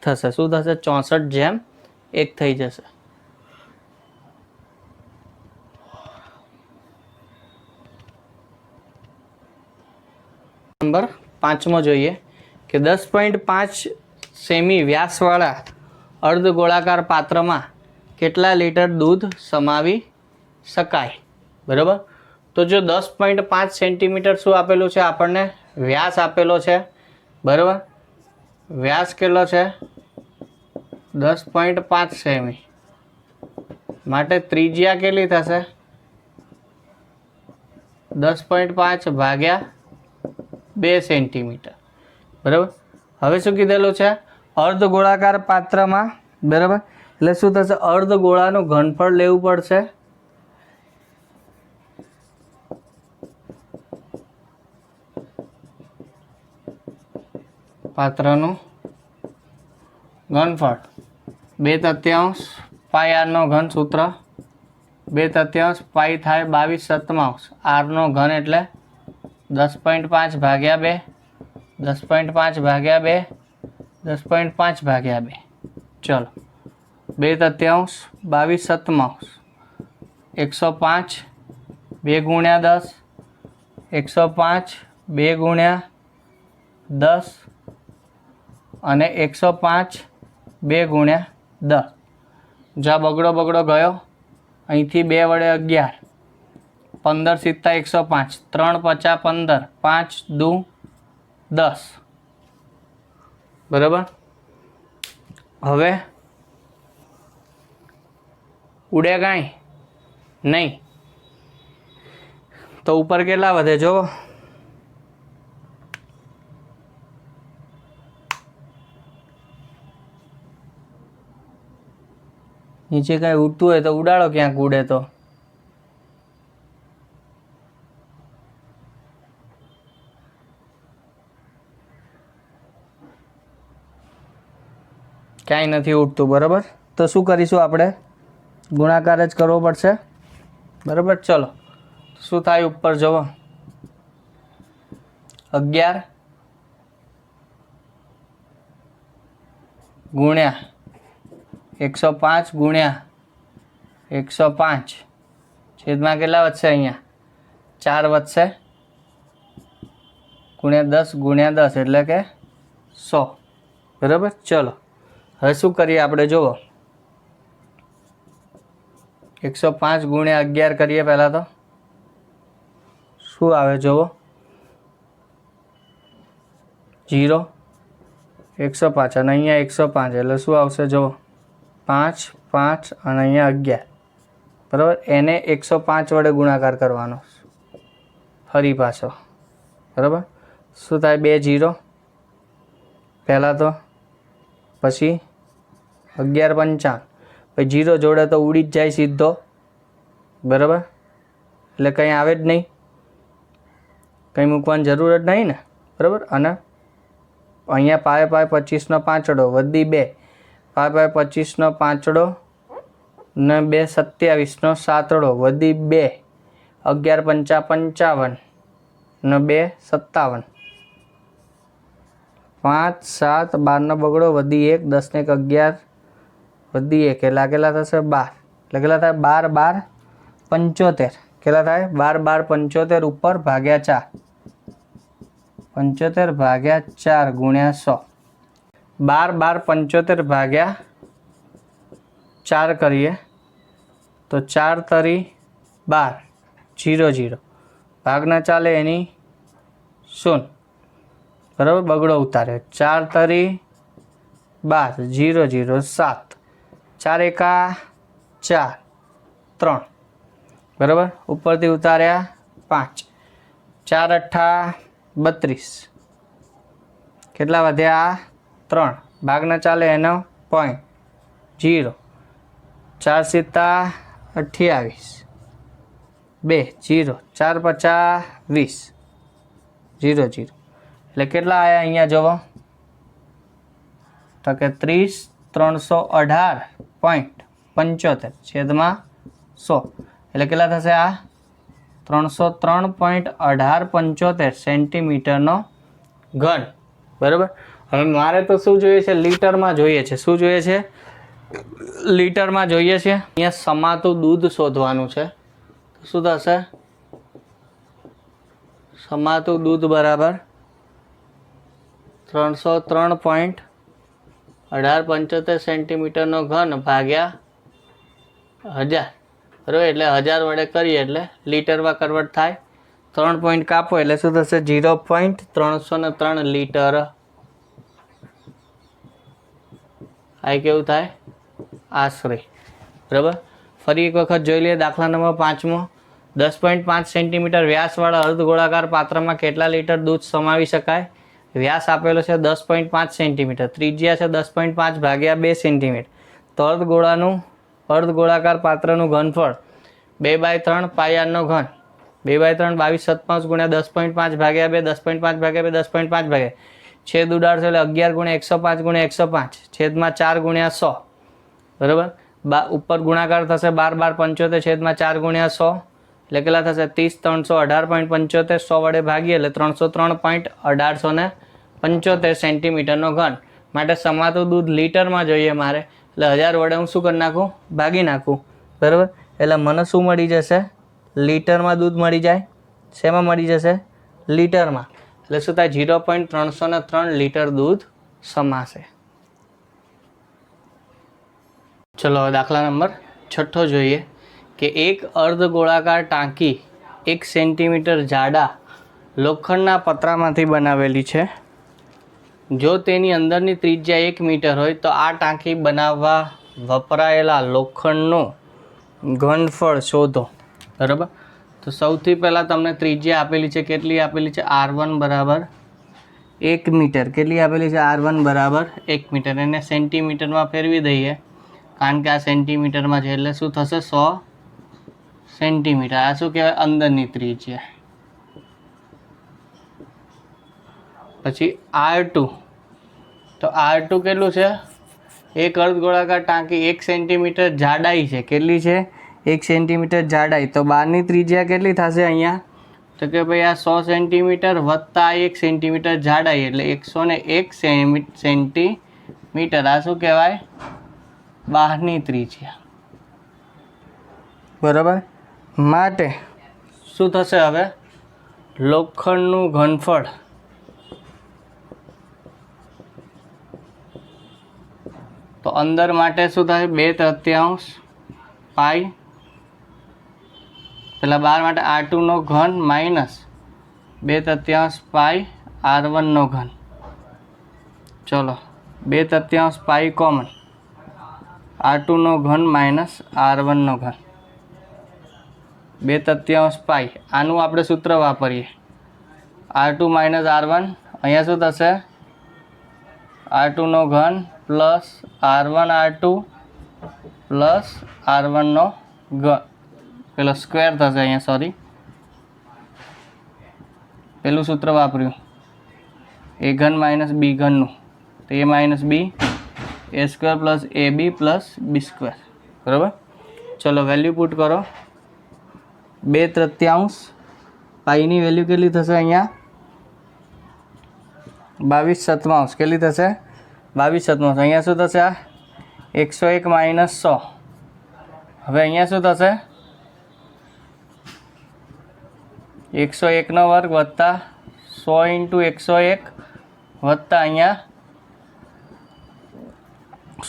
થશે. શું થશે 64/1 થઈ જશે. નંબર 5 જોઈએ કે 10.5 સેમી વ્યાસવાળા અર્ધગોળાકાર પાત્રમાં કેટલા લીટર દૂધ સમાવી શકાય બરાબર. તો જો 10.5 સેન્ટીમીટર શું આપેલું છે આપણને વ્યાસ આપેલો છે બરાબર. વ્યાસ કેટલો છે 10.5 સેમી માટે ત્રિજ્યા કેટલી થશે 10.5 ભાગ્યા 2 સેન્ટીમીટર બરાબર. હવે શું કીધેલું છે અર્ધગોળાકાર પાત્રમાં બરાબર એટલે શું થશે અર્ધગોળાનું ઘનફળ લેવું પડશે પાત્રનું ઘનફળ 2/3 પાઈ આરનો ઘન સૂત્ર 2/3 પાઈ થાય 22/7 આરનો ઘન એટલે 10.5 ભાગ્યા 2 10.5 ભાગ્યા 2 10.5 ભાગ્યા 2 ચલો 2/3 22/7 105 2 ગુણ્યા 10 105 2 ગુણ્યા 10 અને 105 2 ગુણ્યા 10 જા બગડો ગયો અહીંથી 2 વડે 11 15 સિત્તા 105, 3 50 15, 5 દુ 10, બરાબર. હવે ઉડે કાંઈ નહીં તો ઉપર કેટલા વધે જો. નીચે કાંઈ ઉડતું હોય તો ઉડાડો, ક્યાંક ઉડે તો. ક્યાંય નથી ઉડતું, બરાબર. તો શું કરીશું આપણે? ગુણાકાર જ કરવો પડશે, બરાબર. ચલો શું થાય ઉપર જુઓ. 11 ગુણ્યા 105 ગુણ્યા 105 છેદમાં કેટલા વધશે? અહીંયા 4 વધશે, ગુણ્યા 10 ગુણ્યા 10 એટલે કે 100, બરાબર. ચલો હવે શું કરીએ આપણે જુઓ. 105 ગુણ્યા 11 કરીએ પહેલાં તો. શું આવે જુઓ? 0 105 અને અહીંયા 105 એટલે શું આવશે જુઓ? 5 5 અને અહીંયા 11, બરાબર. એને 105 વડે ગુણાકાર કરવાનો ફરી પાછો, બરાબર. શું થાય? 2 0 પહેલાં તો, પછી 11 55, પછી 0 જોડે તો ઉડી જ જાય સીધો, બરાબર. એટલે કંઈ આવે જ નહીં, કંઈ મૂકવાની જરૂર જ નહીં ને, બરાબર. અને અહીંયા પાય 25નો પાંચડો વધી 2, પાય 25નો પાંચડો ને 2 27નો સાતડો વધી 2, 11 5 55 ને 2 57, 5 7 12નો બગડો વધી 1, 10 ને 11 વધી 1 એટલે કેટલા થશે? 12. એટલે કેટલા થાય? 12 12 75. કેટલા થાય? 12 12 75 ઉપર ભાગ્યા 4, 75 ભાગ્યા 4 ગુણ્યા 100. 12 12 75 ભાગ્યા 4 કરીએ તો 4 તરી 12, 0 0 ભાગના ચાલે એની 0, બરાબર. બગડો ઉતારે 4 તરી 12, 0 0 7, 4 એકા 4 3, બરાબર. ઉપરથી ઉતાર્યા 5, 4 અઠ્ઠા 32, કેટલા વધ્યા? 3, ભાગના ચાલે એનો પોઈન્ટ 0, 4 સિત્તા 28, 2 0, 4 50 20, 0 0 એટલે કેટલા આવ્યા અહીંયા જુઓ? તો કે 30 318.75 છેદમાં 100 એટલે કેટલા થશે? આ 303.1875 સેન્ટીમીટરનો ઘન, બરાબર. હવે મારે તો શું જોઈએ છે? લીટરમાં જોઈએ છે. શું જોઈએ છે? લીટરમાં જોઈએ છે. અહીંયા સમાતું દૂધ શોધવાનું છે. શું થશે? સમાતું દૂધ બરાબર 303.1875 સેન્ટીમીટરનો ઘન ભાગ્યા 1000, બરાબર. એટલે 1000 વડે કરીએ એટલે લીટરમાં કન્વર્ટ થાય. 3 પોઈન્ટ કાપો એટલે શું થશે? 0.303 લીટર. આ કેવું થાય? આશરે, બરાબર. ફરી એક વખત જોઈ લઈએ દાખલા નંબર 5મો. 10.5 સેન્ટીમીટર વ્યાસવાળા અર્ધગોળાકાર પાત્રમાં કેટલા લીટર દૂધ સમાવી શકાય? વ્યાસ આપેલો છે 10.5 સેન્ટીમીટર, ત્રિજ્યા છે 10.5 ભાગ્યા 2 સેન્ટીમીટર. તો અર્ધગોળાકાર પાત્રનું ઘનફળ 2/3 પાયાનો ઘન, 2/3 22 7 ગુણ્યા 10.5 ભાગ્યા 2, 10.5 ભાગ્યા 2, 10.5 ભાગ્યા છેદ ઉડાડશે એટલે 11 ગુણ્યા 105 ગુણ્યા 105 છેદમાં 4 ગુણ્યા 100, બરાબર. ઉપર ગુણાકાર થશે 12 12 75 છેદમાં 4 ગુણ્યા 100 એટલે કેટલા થશે? 30 318.75 100 વડે ભાગીએ એટલે 303.1875 સેન્ટીમીટરનો ઘન. માટે સમાતું દૂધ લીટરમાં જોઈએ મારે, એટલે 1000 વડે હું શું કરી નાખું? ભાગી નાખું, બરાબર. એટલે મને શું મળી જશે? લીટરમાં દૂધ મળી જાય. શેમાં મળી જશે? લીટરમાં. એટલે શું થાય? 0.303 લીટર દૂધ સમાશે. ચલો દાખલા નંબર 6 જોઈએ કે એક અર્ધગોળાકાર ટાંકી 1 સેન્ટીમીટર જાડા લોખંડના પતરામાંથી બનાવેલી છે. જો તેની અંદરની ત્રિજ્યા 1 મીટર હોય તો આ ટાંકી બનાવવા વપરાયેલા લોખંડનું ઘનફળ શોધો. બરાબર. તો સૌથી પહેલાં તમને ત્રિજ્યા આપેલી છે. કેટલી આપેલી છે? R1 બરાબર 1 મીટર. કેટલી આપેલી છે? R1 બરાબર 1 મીટર. એને સેન્ટીમીટરમાં ફેરવી દઈએ કારણ કે આ સેન્ટીમીટરમાં છે એટલે શું થશે? 100 સેન્ટીમીટર. આ શું કહેવાય? અંદરની ત્રિજ્યા. પછી R2. તો R2 કેટલું છે? એક અર્ધગોળાકાર ટાંકી 1 સેન્ટીમીટર જાડાઈ છે. કેટલી છે? 1 સેન્ટીમીટર જાડાઈ. તો બહારની ત્રિજ્યા કેટલી થશે અહીંયા? તો કે ભાઈ આ 100 સેન્ટીમીટર વત્તા 1 સેન્ટીમીટર જાડાઈ એટલે 101 સેન્ટીમીટર. આ શું કહેવાય? બહારની ત્રિજ્યા. બરાબર. માટે શું થશે હવે? લોખંડનું ઘનફળ તો અંદર માટે શું થાય? 2/3 પાઈ. પેલા 12 માટે R2 નો ઘન માઇનસ 2/3 પાઈ R1 નો ઘન. ચલો 2/3 પાઈ કોમન. R2 નો ઘન માઇનસ R1 નો ઘન. 2/3 પાઈ. આનું આપણે સૂત્ર વાપરીએ. R2 minus R1. અહીંયા શું થશે? R2 નો ઘન plus R1 R2 plus R1 નો ઘન. પેલો સ્ક્વેર થશે અહીંયા. સોરી, પેલું સૂત્ર વાપર્યું A ઘન માઇનસ B ઘનનું. તો A minus B A square plus AB plus B square. બરાબર. ચલો વેલ્યુ પુટ કરો. 2/3 પાઈની વેલ્યુ કેટલી થશે અહીંયા? 22/7. કેટલી થશે? 22/7. અહીંયા શું થશે? આ 101 માઇનસ 100. હવે અહીંયા શું થશે? 101 નો વર્ગ વત્તા 100 ઇન્ટુ 101 વત્તા અહીંયા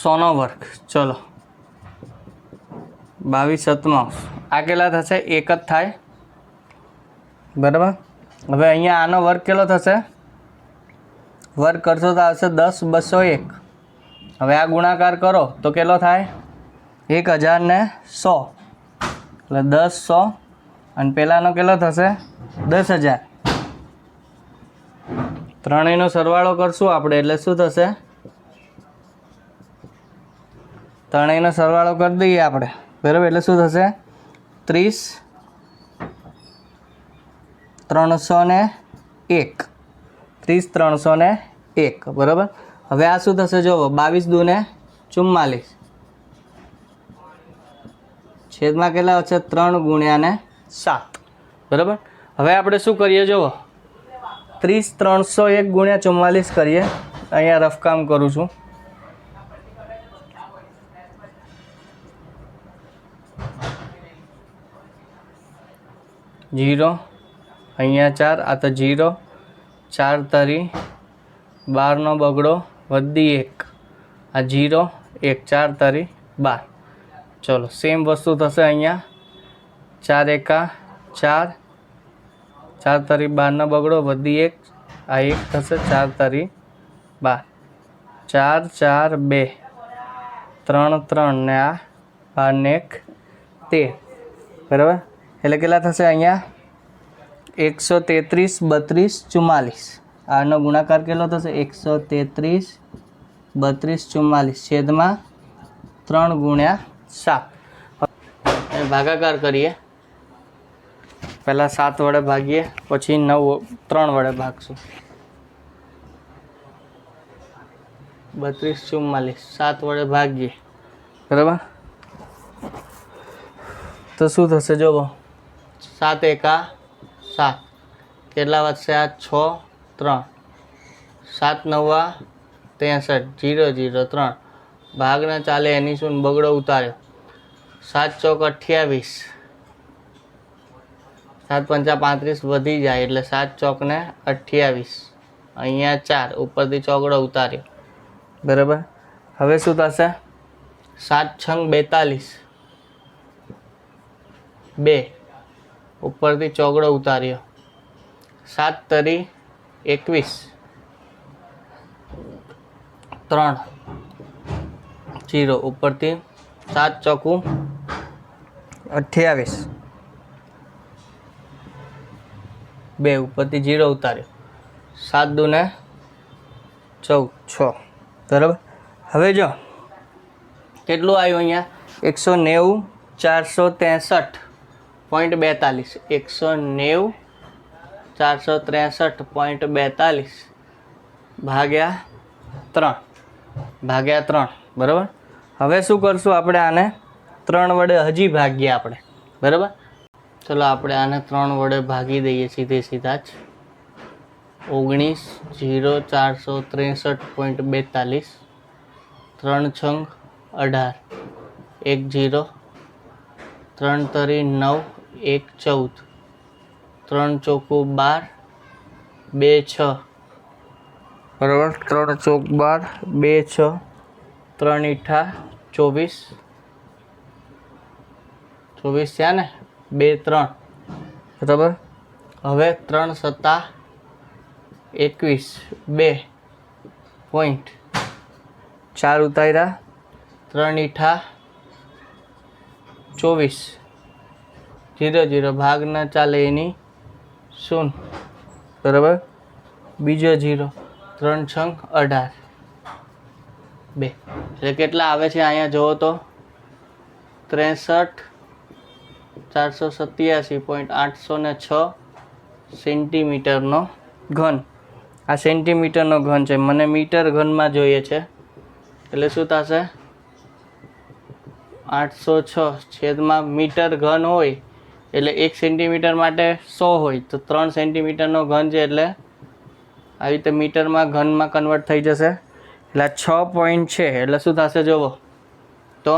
100 નો વર્ગ. ચલો 22/7. આ કેટલા થશે? 1 જ થાય. બરાબર. હવે અહીંયા આનો વર્ગ કેટલો થશે? વર્ગ કરશો તો આવશે 10/201. હવે આ ગુણાકાર કરો તો કેટલો થાય? 1000 ને 100 એટલે 10 100 અને પેલાનો કેટલો થશે? 10,000. ત્રણેયનો સરવાળો કરશું આપણે એટલે શું થશે? ત્રણેયનો સરવાળો કરી દઈએ આપણે. બરાબર. એટલે શું થશે? 30,301. 30,301. બરાબર. હવે આ શું થશે? જુઓ 22 દૂને 44. છેદમાં કેટલા છે? 3 ગુણ્યા ને 7. બરાબર. હવે આપણે શું કરીએ? જુઓ 30,301 ગુણ્યા 44 કરીએ. અહીંયા રફ કામ કરું છું. જીરો અહીંયા 4. આ તો 0. 4 તરી 12 નો બગડો વધી 1. આ 0 1 4 તરી 12. ચલો સેમ વસ્તુ થશે અહીંયા. 4 એકા 4. 4 તરી 12 નો બગડો વધી 1. આ 1 થશે. 4 તરી 12. 4 4 2 3 3 ને આ 12 ને 1 13. બરાબર. એટલે કેટલા થશે અહીંયા? 133 32 44. આનો ગુણાકાર કેટલો થશે? 133 32 44 છેદમાં 3 ગુણ્યા 7. ભાગાકાર કરીએ. પહેલાં 7 વડે ભાગીએ, પછી 3 વડે ભાગશું. 32 44 7 વડે ભાગીએ. બરાબર. તો શું થશે? જુઓ 7 એકા 7. કેટલા વધશે? આ 6 3. 7 9 63 0 0 3. ભાગના ચાલે એની શું બગડો ઉતાર્યો. 7 ચોક 28. 7 પંચા 35 વધી જાય એટલે 7 ચોક ને 28. અહીંયા 4 ઉપરથી ચોકડો ઉતાર્યો. બરાબર. હવે શું થશે? 7 6 42 2. ઉપરથી ચોગડો ઉતાર્યો, 7 તરી 21, 3 0 ઉપરથી 7 ચોકું 28, 2 ઉપરથી 0 ઉતાર્યો, 7 દૂને 14, 6 બરાબર. હવે જો કેટલું આવ્યું અહીંયા 190 463.42, 190 463.42 ભાગ્યા 3 બરાબર. હવે શું કરશું આપણે? આને 3 વડે હજી ભાગીએ આપણે, બરાબર. ચલો આપણે આને 3 વડે ભાગી દઈએ સીધા જ. 19 0 463.42, 3 છંગ 18, 1 0, 3 તરી 9, 1 14, 3 ચોકું 12, 2 6 બરાબર. 3 ચોક 12, 2 6, 3 ઈઠા 24, 24 થયા ને, 2 3 બરાબર. હવે 3 સત્તા 21, 2 પોઈન્ટ 4 ઉતાર્યા, 3 ઈઠા 24, 0 0 ભાગ ન ચાલે એની 0 બરાબર. બીજો 0, 3 છંગ 18, 2 એટલે કેટલા આવે છે અહીંયા જુઓ તો 63 487.806 સેન્ટીમીટરનો ઘન. આ સેન્ટીમીટરનો ઘન છે, મને મીટર ઘનમાં જોઈએ છે, એટલે શું થશે 806 છેદમાં મીટર ઘન હોય એટલે 1 સેન્ટીમીટર માટે 100 હોય તો 3 સેન્ટીમીટરનો ઘન છે એટલે આવી રીતે મીટરમાં ઘનમાં કન્વર્ટ થઈ જશે. એટલે 6 પોઈન્ટ છે એટલે શું થશે જુઓ તો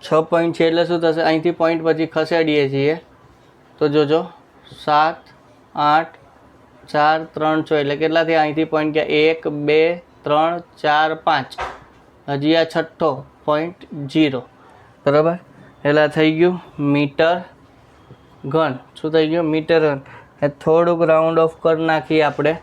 6 પોઈન્ટ છે એટલે શું થશે, અહીંથી પોઈન્ટ પછી ખસેડીએ છીએ તો જોજો 7 8 4 3 6 એટલે કેટલા થયા? અહીંથી પોઈન્ટ ગયા 1 2 3 4 5, હજી આ છઠ્ઠો 0.0 બરાબર. એટલે થઈ ગયું મીટર ઘન. શું થઈ ગયું? મીટર ઘન. થોડુંક રાઉન્ડ ઓફ કરી નાખીએ આપણે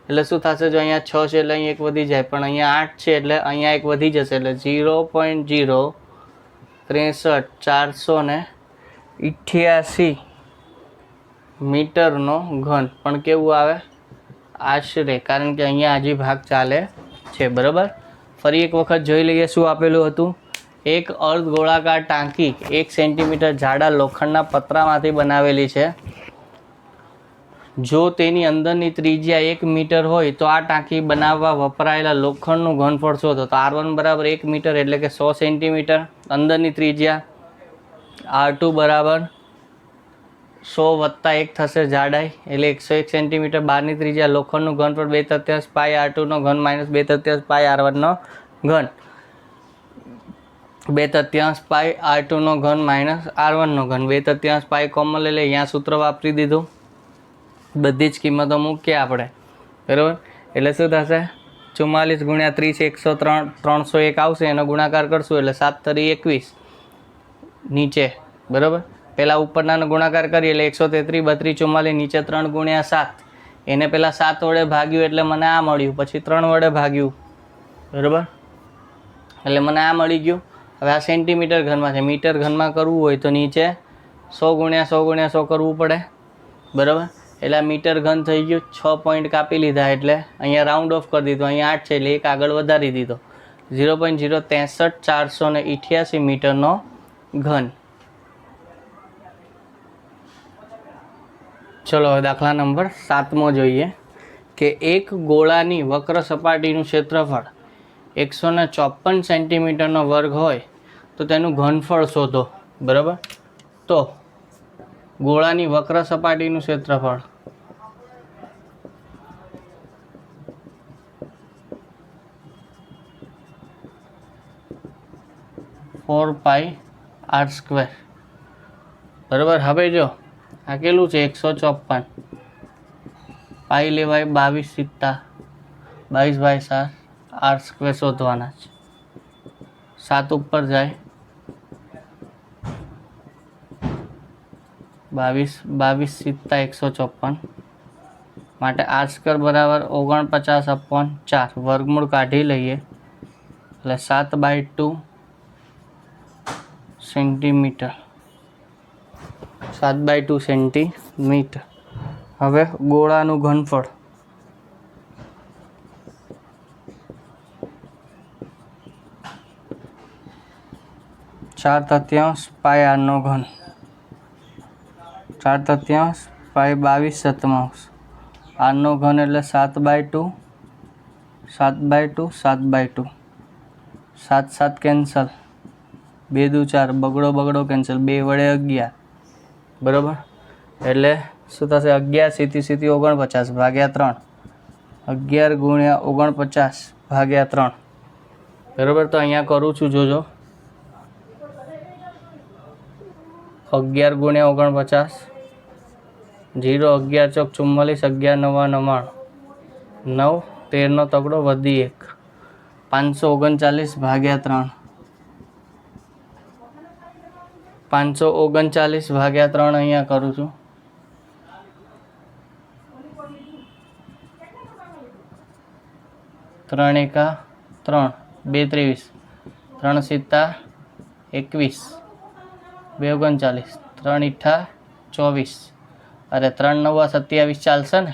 એટલે શું થશે? જો અહીંયા 6 છે એટલે અહીં 1 વધી જાય, પણ અહીંયા 8 છે એટલે અહીંયા 1 વધી જશે એટલે 0.063 મીટરનો ઘન. પણ કેવું આવે? આશરે, કારણ કે અહીંયા હજી ભાગ ચાલે છે બરાબર. ફરી એક વખત જોઈ લઈએ શું આપેલું હતું. એક અર્ધ ગોળાકાર ટાંકી 1 સેન્ટીમીટર જાડા લોખંડના પતરામાંથી બનાવેલી છે. જો તેની અંદરની ત્રિજ્યા 1 મીટર હોય તો આ ટાંકી બનાવવા વપરાયેલા લોખંડનું ઘનફળ શોધો. તો R1 બરાબર 1 મીટર એટલે કે 100 સેન્ટીમીટર અંદરની ત્રિજ્યા, R2 બરાબર 100 વત્તા 1 થશે જાડાઈ એટલે 101 સેન્ટીમીટર. બહારની ત્રિજ્યા, લોખંડનું ઘનફળ 2/3 પાઈ R2નો ઘન માઇનસ 2/3 પાઈ R1નો ઘન, 2/3 પાઈ R2નો ઘન માઇનસ R1નો ઘન, 2/3 પાઈ કોમન લઈ લે. અહીંયા સૂત્ર વાપરી દીધું, બધી જ કિંમતો મૂકીએ આપણે બરાબર. એટલે શું થશે 44 ગુણ્યા 30 301 આવશે, એનો ગુણાકાર કરશું એટલે 7 તરી 21 નીચે બરાબર. પહેલાં ઉપરનાનો ગુણાકાર કરીએ એટલે 133 32 44 નીચે 3 ગુણ્યા 7, એને પહેલાં 7 વડે ભાગ્યું એટલે મને આ મળ્યું, પછી 3 વડે ભાગ્યું બરાબર એટલે મને આ મળી ગયું. હવે આ સેન્ટીમીટર ઘનમાં છે, મીટર ઘનમાં કરવું હોય તો નીચે 100 ગુણ્યા 100 ગુણ્યા 100 કરવું પડે બરાબર. એટલે આ મીટર ઘન થઈ ગયું. 6 પોઈન્ટ કાપી લીધા એટલે અહીંયા રાઉન્ડ ઓફ કરી દીધું, અહીંયા 8 છે એટલે 1 આગળ વધારી દીધો. 0.063 મીટરનો ઘન. ચલો હવે દાખલા નંબર 7મો જોઈએ કે એક ગોળાની વક્ર સપાટીનું ક્ષેત્રફળ 154 સેન્ટીમીટરનો વર્ગ હોય તો તેનું ઘનફળ શોધો બરાબર. તો ગોળાની વક્ર સપાટીનું ક્ષેત્રફળ πr² બરાબર. હવે જો આ કેટલું છે 154, પાઈ લેવાય 22 સિત્તા 22/7 r² શોધવાના છે. 7 ઉપર જાય 22 22 સીતા 154 માટે r² બરાબર 49/4 વર્ગમૂળ કાઢી લઈએ એટલે 7/2 સેન્ટીમીટર 7/2 સેન્ટીમીટર। હવે ગોળાનું ઘનફળ ચાર તૃતીયાંશ પાઈ r નો ઘન 4/3 પાઈ 22/7 r નો ઘન એટલે 7/2 7/2 7/2 7 7 કેન્સલ 2 દુ 4 બગડો કેન્સલ 2 વડે 11 બરાબર એટલે શું થશે 11 સીધી 49 ભાગ્યા 3 11 ગુણ્યા 49 ભાગ્યા 3 બરાબર। તો અહીંયા કરું છું જોજો 11 ગુણ્યા 49 0 11 ચોક 44 11 9 99 9 13 નો તગડો વધી 1 539 ભાગ્યા 3 539 ભાગ્યા 3 અહીંયા કરું છું 3 એકા 3 2 23 3 સીતા 21 2 39 3 ઈઠા 24 अरे 3 9 27 ચાલશે ને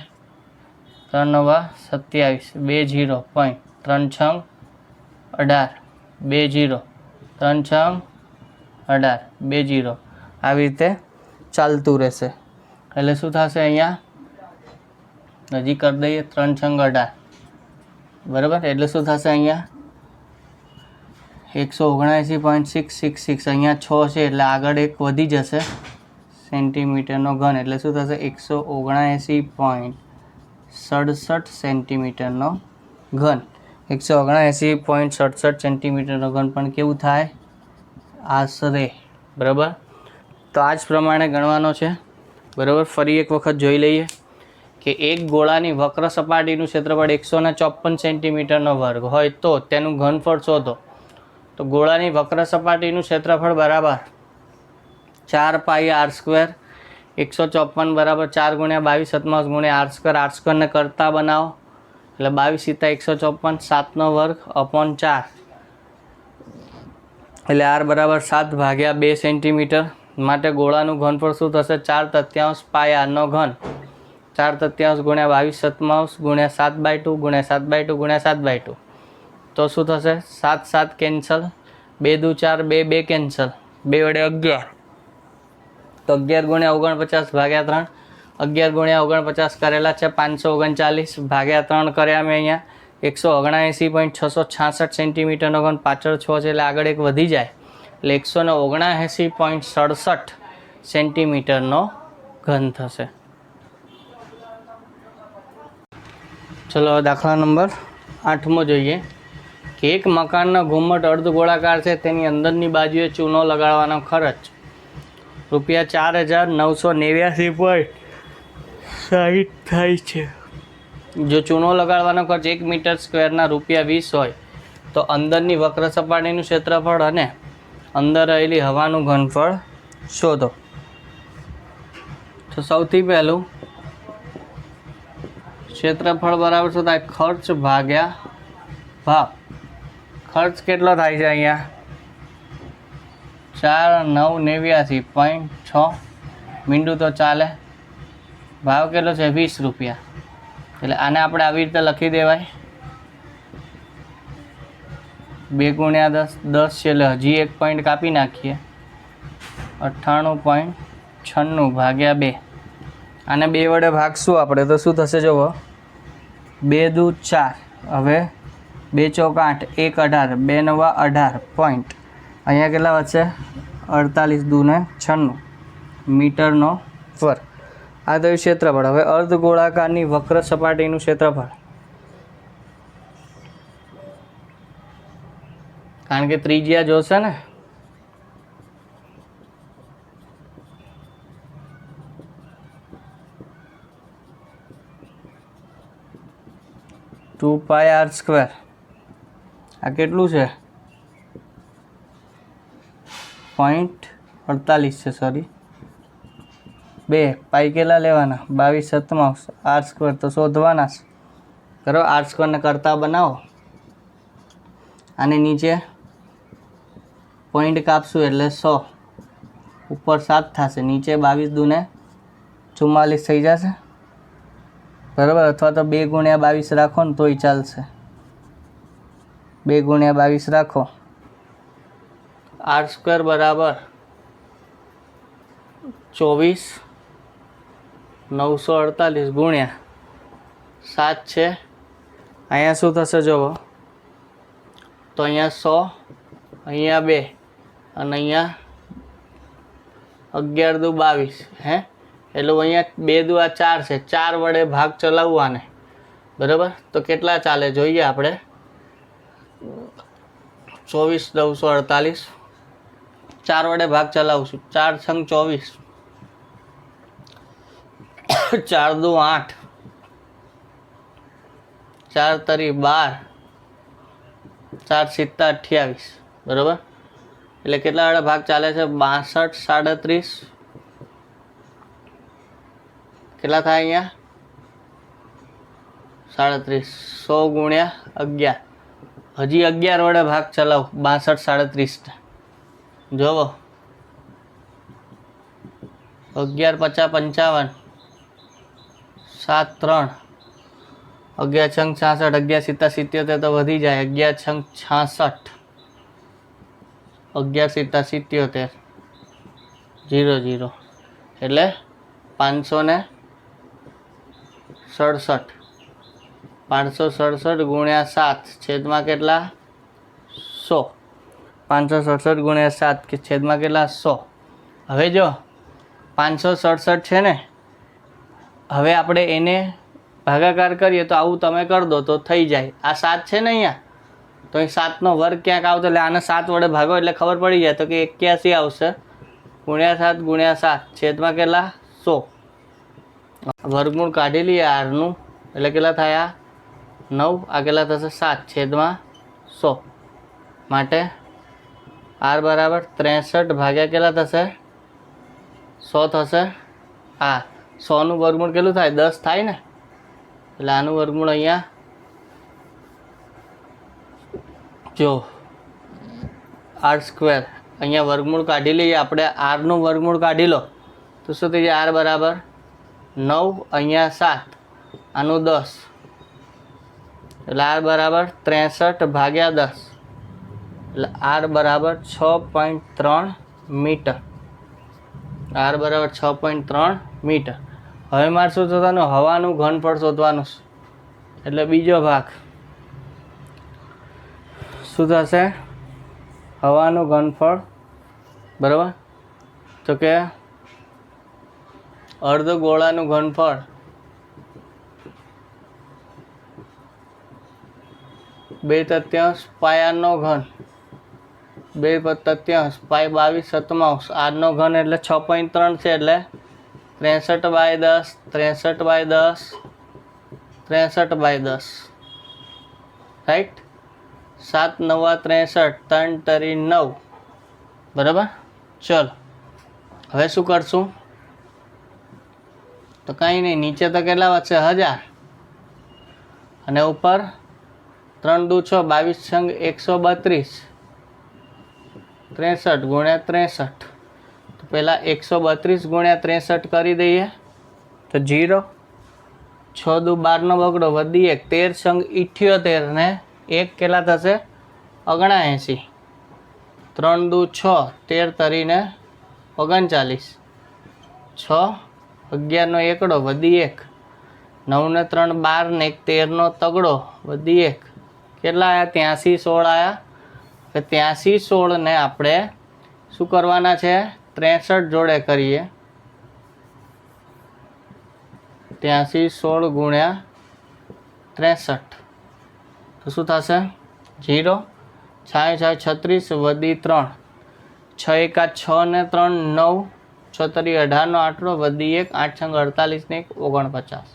3 9 27 2 0 પોઈન્ટ 3 6 18 2 0 3 6 18 2 0 આવી રીતે ચાલતું રહેશે એટલે શું થશે અહીંયા હજી કરી દઈએ 3 6 18 બરાબર એટલે શું થશે અહીંયા 179.666 અહીંયા 6 છે એટલે આગળ એક વધી જશે સેન્ટીમીટરનો ઘન એટલે શું થશે 179.67 સેન્ટીમીટરનો ઘન 179.67 સેન્ટીમીટરનો ઘન પણ કેવું થાય આશરે બરાબર। તો આ જ પ્રમાણે ગણવાનો છે બરાબર। ફરી એક વખત જોઈ લઈએ કે એક ગોળાની વક્ર સપાટીનું ક્ષેત્રફળ 154 સેન્ટીમીટરનો વર્ગ હોય તો તેનું ઘનફળ શોધો। તો ગોળાની વક્ર સપાટીનું ક્ષેત્રફળ બરાબર 4 પાઈ r² 154 બરાબર 4 ગુણ્યા 22 ગુણ્યા r² ને કરતા બનાવો એટલે 22 સીતા 154 7 નો વર્ગ અપોન 4 એટલે r બરાબર 7 ભાગ્યા 2 સેન્ટીમીટર માટે ગોળાનું ઘનફળ શું થશે 4/3 પાઈ r નો ઘન 4/3 ગુણ્યા 22 ગુણ્યા 7/2 ગુણ્યા 7/2 ગુણ્યા 7/2 તો શું થશે 7 7 કેન્સલ 2 દુ 4 2 2 કેન્સલ 2 વડે 11 તો 11 ગુણ્યા 49 ભાગ્યા 3 11 ગુણ્યા 49 કરેલા છે 539 ભાગ્યા 3 કર્યા મેં અહીંયા 179.666 સેન્ટીમીટરનો ઘન પાછળ 6 છે એટલે આગળ એક વધી જાય એટલે 179.67 સેન્ટીમીટરનો ઘન થશે। ચલો દાખલા નંબર 8મો જોઈએ કે એક મકાનનો ઘુમ્મટ અર્ધ ગોળાકાર છે તેની અંદરની બાજુએ ચૂનો લગાડવાનો ખર્ચ ₹4989.60 થાય છે। જો ચૂનો લગાડવાનો ખર્ચ 1 મીટર સ્ક્વેરના ₹20 હોય તો અંદરની વક્ર સપાટીનું ક્ષેત્રફળ અને અંદર રહેલી હવાનું ઘનફળ શોધો। તો સૌથી પહેલું ક્ષેત્રફળ બરાબર શું થાય ખર્ચ ભાગ્યા ભાવ। ખર્ચ કેટલો થાય છે અહીંયા 4989.6 મીંડું તો ચાલે ભાવ કેટલો છે ₹20 એટલે આને આપણે આવી રીતે લખી દેવાય 2 ગુણ્યા 10 છે એટલે હજી એક પોઈન્ટ કાપી નાખીએ 98.96 ભાગ્યા 2 આને 2 વડે ભાગશું આપણે તો શું થશે જુઓ 2 દુ 4 હવે 2 ચોક 8 1 18 2 9 18 પોઈન્ટ અહીંયા કેટલા વધશે 48 દુ 96 મીટરનો વર્ગ। આ થયું ક્ષેત્રફળ। હવે અર્ધ ગોળાકારની વક્ર સપાટીનું ક્ષેત્રફળ કારણ કે ત્રિજ્યા જોશે ને टू पाई r² આ કેટલું છે 0.48 છે સોરી 2 પાઈ કેટલા લેવાના 22/7 આર સ્ક્વેર તો શોધવાના જ બરાબર. આર સ્ક્વેરને કરતા બનાવો આની નીચે પોઈન્ટ કાપશું એટલે 100 ઉપર 7 થશે નીચે 22 દૂને 44 થઈ જશે બરાબર. અથવા તો 2 × 22 રાખો ને તોય ચાલશે. 2 × 22 રાખો આર સ્ક્વેર બરાબર 24,948 ગુણ્યા 7 છે. અહીંયા શું થશે જુઓ તો અહીંયા 100 અહીંયા 2 અને અહીંયા 11 દુ 22 હે એટલે અહીંયા 2 દુ 4 છે. 4 વડે ભાગ ચલાવવાને બરાબર. તો કેટલા ચાલે જોઈએ આપણે 24,948 4 વડે ભાગ ચલાવશું. 4 × 24 4 દુ 8 4 તરી 12 4 સિત્તા 28 બરાબર. એટલે કેટલા વડે ભાગ ચાલે છે 62 37 કેટલા થાય અહીંયા 37 100 ગુણ્યા 11 હજી 11 વડે ભાગ ચલાવો 62 37 જોવો 11 × 50 55 7 3 11 × 66 11 સિત્તા 77 તો વધી જાય 11 × 66 11 સિત્તા 77 0 0 એટલે 567 567 ગુણ્યા 7 છેદમાં કેટલા 100 567 ગુણ્યા 7 કે છેદમાં કેટલા 100. હવે જો 567 છે ને હવે આપણે એને ભાગાકાર કરીએ તો આવું તમે કરી દો તો થઈ જાય. આ 7 છે ને અહીંયા તો અહીં 7નો વર્ગ ક્યાંક આવતો એટલે આને 7 વડે ભાગો એટલે ખબર પડી જાય તો કે 81 આવશે ગુણ્યા 7 ગુણ્યા 7 છેદમાં કેટલા 100. વર્ગમૂળ કાઢી લઈએ આરનું એટલે કેટલા થયા 9 આ કેટલા થશે 7 છેદમાં 100 માટે આર બરાબર 63 ભાગ્યા કેટલા થશે 100 થશે. આ 100નું વર્ગમૂળ કેટલું થાય 10 થાય ને એટલે આનું વર્ગમૂળ અહીંયા જો આર સ્ક્વેર અહીંયા વર્ગમૂળ કાઢી લઈએ આપણે. આરનું વર્ગમૂળ કાઢી લો તો શું થઈ જાય આર બરાબર 9 અહીંયા 7 આનું 10 એટલે આર બરાબર 63 ભાગ્યા 10 એટલે આર બરાબર 6.3 મીટર. આર બરાબર 6.3 મીટર. હવે મારે શું શોધવાનું હવાનું ઘનફળ શોધવાનું એટલે બીજો ભાગ શું થશે હવાનું ઘનફળ બરાબર. તો કે અર્ધ ગોળાનું ઘનફળ બે તૃતીયાંશ પાય આરનો ઘન 2 તૃતીયાંશ પાય 22/7 આરનો ઘન એટલે 6.3 છે એટલે 63/10 63/10 63/10 રાઈટ. 7 × 9 = 63 3 તરી 9 બરાબર. ચલો હવે શું કરશું તો કાંઈ નહીં નીચે તો કેટલા વધશે 1000 અને ઉપર 3 દુ 6 22 × 132 63 ગુણ્યા 63 તો પહેલાં 132 ગુણ્યા 63 કરી દઈએ તો 0 6 દુ 12નો બગડો વધી 1 13 × 78 ને 1 કેટલા થશે 79 3 દુ 6 13 તરીને 39 6 11નો એકડો વધી 1 9 ને 3 12 ને 1 13નો તગડો વધી 1 કેટલા આવ્યા 83 16 આવ્યા. 83 16 ને આપણે શું કરવાના છે 63 જોડે કરીએ 83 16 ગુણ્યા 63 તો શું થશે 0 6 6 36 વધી 3 6 1 6 ને 3 9 6 તરી 18નો આંકડો વધી 1 8 6 48 ને 1 49.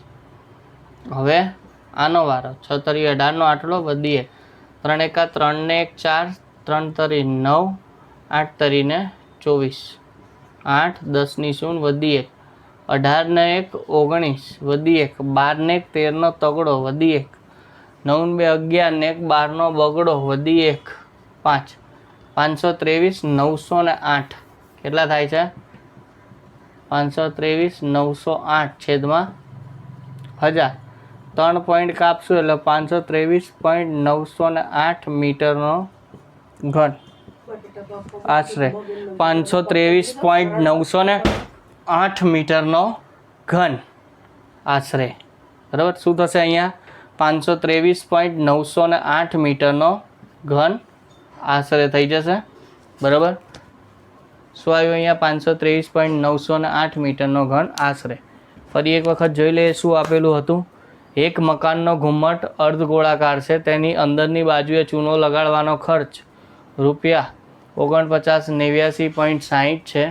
હવે આનો વારો 6 તરી 18નો આંકડો વધી 1 3 1 3 ને 1 4 3 તરી 9 8 તરીને 24 8 10 ની 0 વધી 1 18 ને 1 19 વધી 1 12 ને 1 13 નો તગડો વધી 1 9 ને 2 11 ને 1 12 નો બગડો વધી 1 5 523 908 કેટલા થાય છે 523 908 છેદમાં 1000 3 પોઈન્ટ કાપશું એટલે 523.908 મીટરનો ઘન આશરે 523.908 મીટરનો ઘન આશરે બરાબર શું થશે અહીંયા 523.908 મીટરનો ઘન આશરે થઈ જશે બરાબર શું આવ્યું અહીંયા 523.908 મીટરનો ઘન આશરે ફરી એક વખત જોઈ લઈએ શું આપેલું હતું એક મકાનનો ઘુમ્મટ અર્ધગોળાકાર છે તેની અંદરની બાજુએ ચૂનો લગાડવાનો ખર્ચ રૂપિયા 49,89.60 છે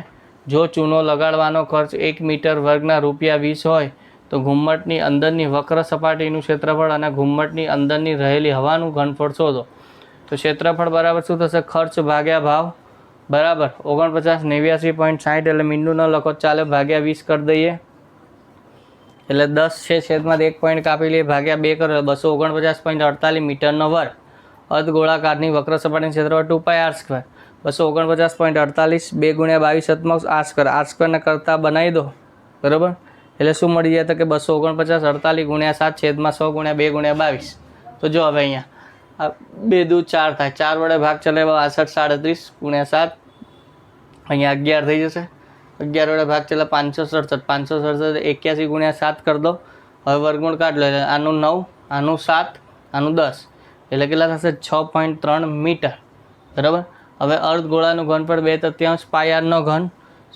જો ચૂનો લગાડવાનો ખર્ચ 1 મીટર વર્ગના રૂપિયા 20 હોય તો ઘુમ્મટની અંદરની વક્ર સપાટીનું ક્ષેત્રફળ અને ઘુમ્મટની અંદરની રહેલી હવાનું ઘનફળ શોધો તો ક્ષેત્રફળ બરાબર શું થશે ખર્ચ ભાગ્યા ભાવ બરાબર 49,89.60 એટલે મીંડું ન લખો ચાલે ભાગ્યા 20 કરી દઈએ એટલે 10 છે છેદમાં 1 પોઈન્ટ કાપી લઈએ ભાગ્યા 2 કરો 249.48 મીટરનો વર્ગ અર્ધગોળાકારની વક્ર સપાટીનું ક્ષેત્રફળ 2πr². 249.48 2 × 22 r². ને કરતાં બનાવી દો બરાબર એટલે શું મળી જાય તો કે 249.48 × 7 છેદમાં 100 × 2 × 22 તો જો હવે અહીંયા 2 દૂ 4 થાય 4 વડે ભાગ ચલાવ્યા 68 37 × 7 અહીંયા 11 થઈ જશે 11 વડે ભાગ ચલા 567 81 × 7 કરી દો હવે વર્ગમૂળ કાઢ લો આનું 9 આનું 7 આનું 10 એટલે કેટલા થશે 6.3 મીટર બરાબર હવે અર્ધગોળાનું ઘનફળ 2/3 πr નો ઘન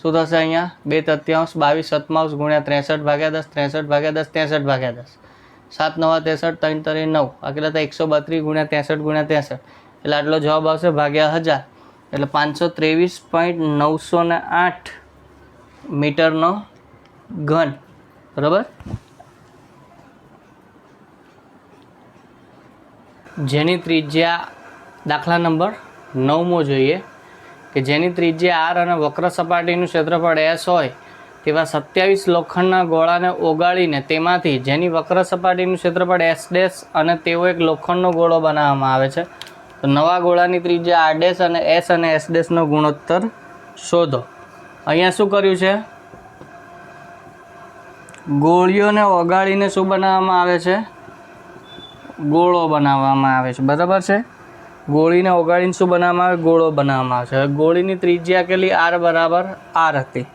શું થશે અહીંયા 2/3 22 સત્તાવીસ × 63/10 63/10 63/10 7 9 63 3 3 9 આ કેટલા થાય 132 × 63 × 63 એટલે આટલો જવાબ આવશે ભાગ્યા 1000 એટલે 523.908 મીટરનો ઘન બરાબર જેની ત્રિજ્યા દાખલા નંબર 9મો જોઈએ કે જેની ત્રિજ્યા r અને વક્ર સપાટીનું ક્ષેત્રફળ s હોય તેવા 27 લોખંડના ગોળાને ઓગાળીને તેમાંથી જેની વક્ર સપાટીનું ક્ષેત્રફળ s' અને તેવો એક લોખંડનો ગોળો બનાવવામાં આવે છે તો નવા ગોળાની ત્રિજ્યા r' અને s અને s' નો ગુણોત્તર શોધો અહીંયા શું કર્યું છે ગોળીઓને ઓગાળીને શું બનાવવામાં આવે છે ગોળો બનાવવામાં આવે છે બરાબર છે ગોળીને ઓગાળીને શું બનાવવામાં આવે ગોળો બનાવવામાં આવે છે હવે ગોળીની ત્રિજ્યા કેટલી r બરાબર r હતી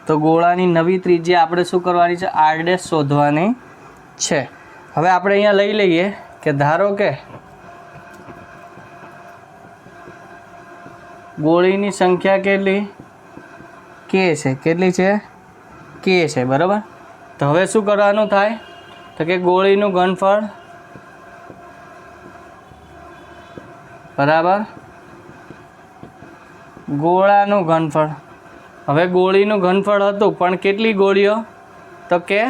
તો ગોળાની નવી ત્રિજ્યા આપણે શું કરવાની છે r' શોધવાની છે હવે આપણે અહીંયા લઈ લઈએ કે ધારો કે ગોળીની સંખ્યા કેટલી k છે કેટલી છે k છે બરાબર તો હવે શું કરવાનું થાય તો કે ગોળીનું ઘનફળ બરાબર ગોળાનું ઘનફળ હવે ગોળીનું ઘનફળ હતું પણ કેટલી ગોળીઓ તો કે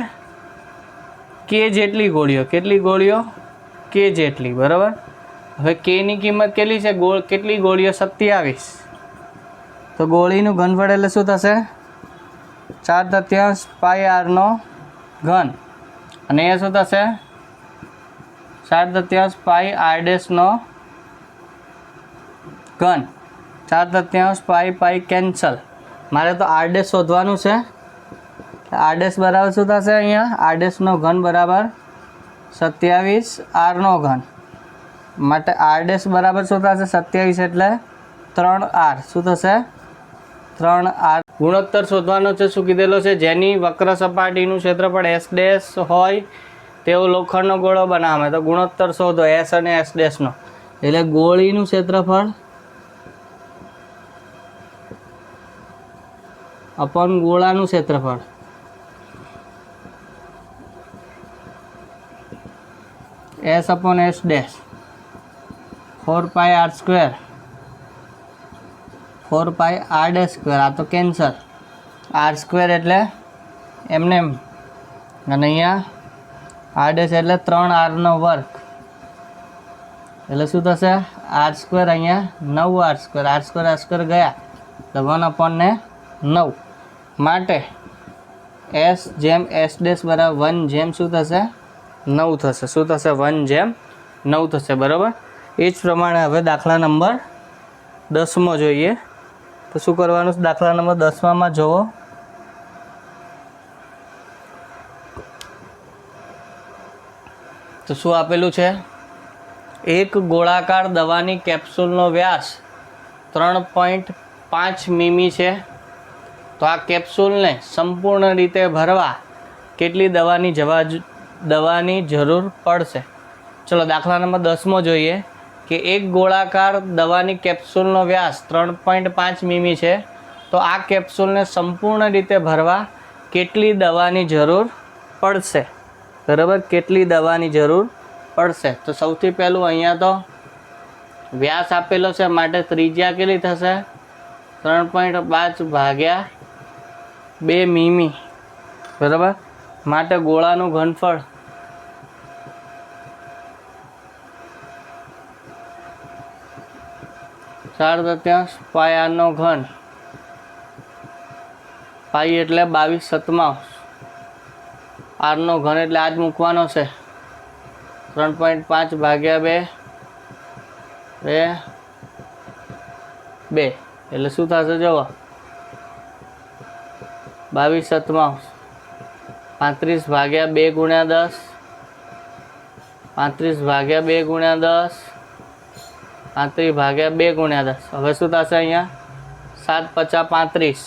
જેટલી ગોળીઓ કેટલી ગોળીઓ k જેટલી બરાબર હવે k ની કિંમત કેટલી છે કેટલી ગોળીઓ 27 તો ગોળીનું ઘનફળ એટલે શું થશે 4/3 πr નો ઘન અને એ શું થશે 4/3 πr' નો ઘન 4/3 π કેન્સલ મારે તો r' શોધવાનું છે r' બરાબર શું થશે અહીંયા r' નો ઘન બરાબર 27 r નો ઘન માટે r' બરાબર શું થશે 27 એટલે 3r શું થશે 3r ગુણોત્તર શોધવાનો છે શું કીધેલો છે જેની વક્ર સપાટીનું ક્ષેત્રફળ s' હોય તેવો લોખંડનો ગોળો બનાવે તો ગુણોત્તર શોધો s અને s' નો એટલે ગોળીનું ક્ષેત્રફળ અપન ગોળાનું ક્ષેત્રફળ s upon s' 4πr². 4πr² આ તો કેન્સલ r² એટલે એમને એમ અને અહીંયા r' એટલે 3r નો વર્ગ એટલે શું થશે r² અહીંયા 9r² r² ગયા એટલે 1/9 માટે એસ જેમ એસ ડેશ બરાબર 1 જેમ શું થશે 9 થશે. શું થશે 1 જેમ 9 થશે. બરાબર. એ જ પ્રમાણે હવે દાખલા નંબર 10માં જોઈએ. તો શું કરવાનું? દાખલા નંબર 10માં જુઓ. તો શું આપેલું છે? એક ગોળાકાર દવાની કેપ્સ્યુલનો વ્યાસ 3.5 મીમી છે. તો આ કેપ્સ્યુલને સંપૂર્ણ રીતે ભરવા કેટલી દવાની જરૂર પડશે? ચલો દાખલા નંબર 10માં જોઈએ કે એક ગોળાકાર દવાની કેપ્સ્યુલનો વ્યાસ 3.5 મીમી છે. તો આ કેપ્સ્યુલને સંપૂર્ણ રીતે ભરવા કેટલી દવાની જરૂર પડશે? બરાબર, કેટલી દવાની જરૂર પડશે? તો સૌથી પહેલું અહીંયા તો વ્યાસ આપેલો છે માટે ત્રિજ્યા કેટલી થશે? 3.5 ભાગ્યા 2 મીમી. બરાબર. માટે ગોળાનું ઘનફળ 4/3 પાઈ આરનો ઘન. પાઈ એટલે 22/7 આરનો ઘન એટલે આ જ મૂકવાનો છે. 3.5 ભાગ્યા 2 એટલે શું થશે? જુઓ 22/7 35 ભાગ્યા 2 ગુણ્યા 10. 35 ભાગ્યા 2 ગુણ્યા 10. 35 ભાગ્યા 2 ગુણ્યા 10. હવે શું થશે? અહીંયા 7×5 = 35.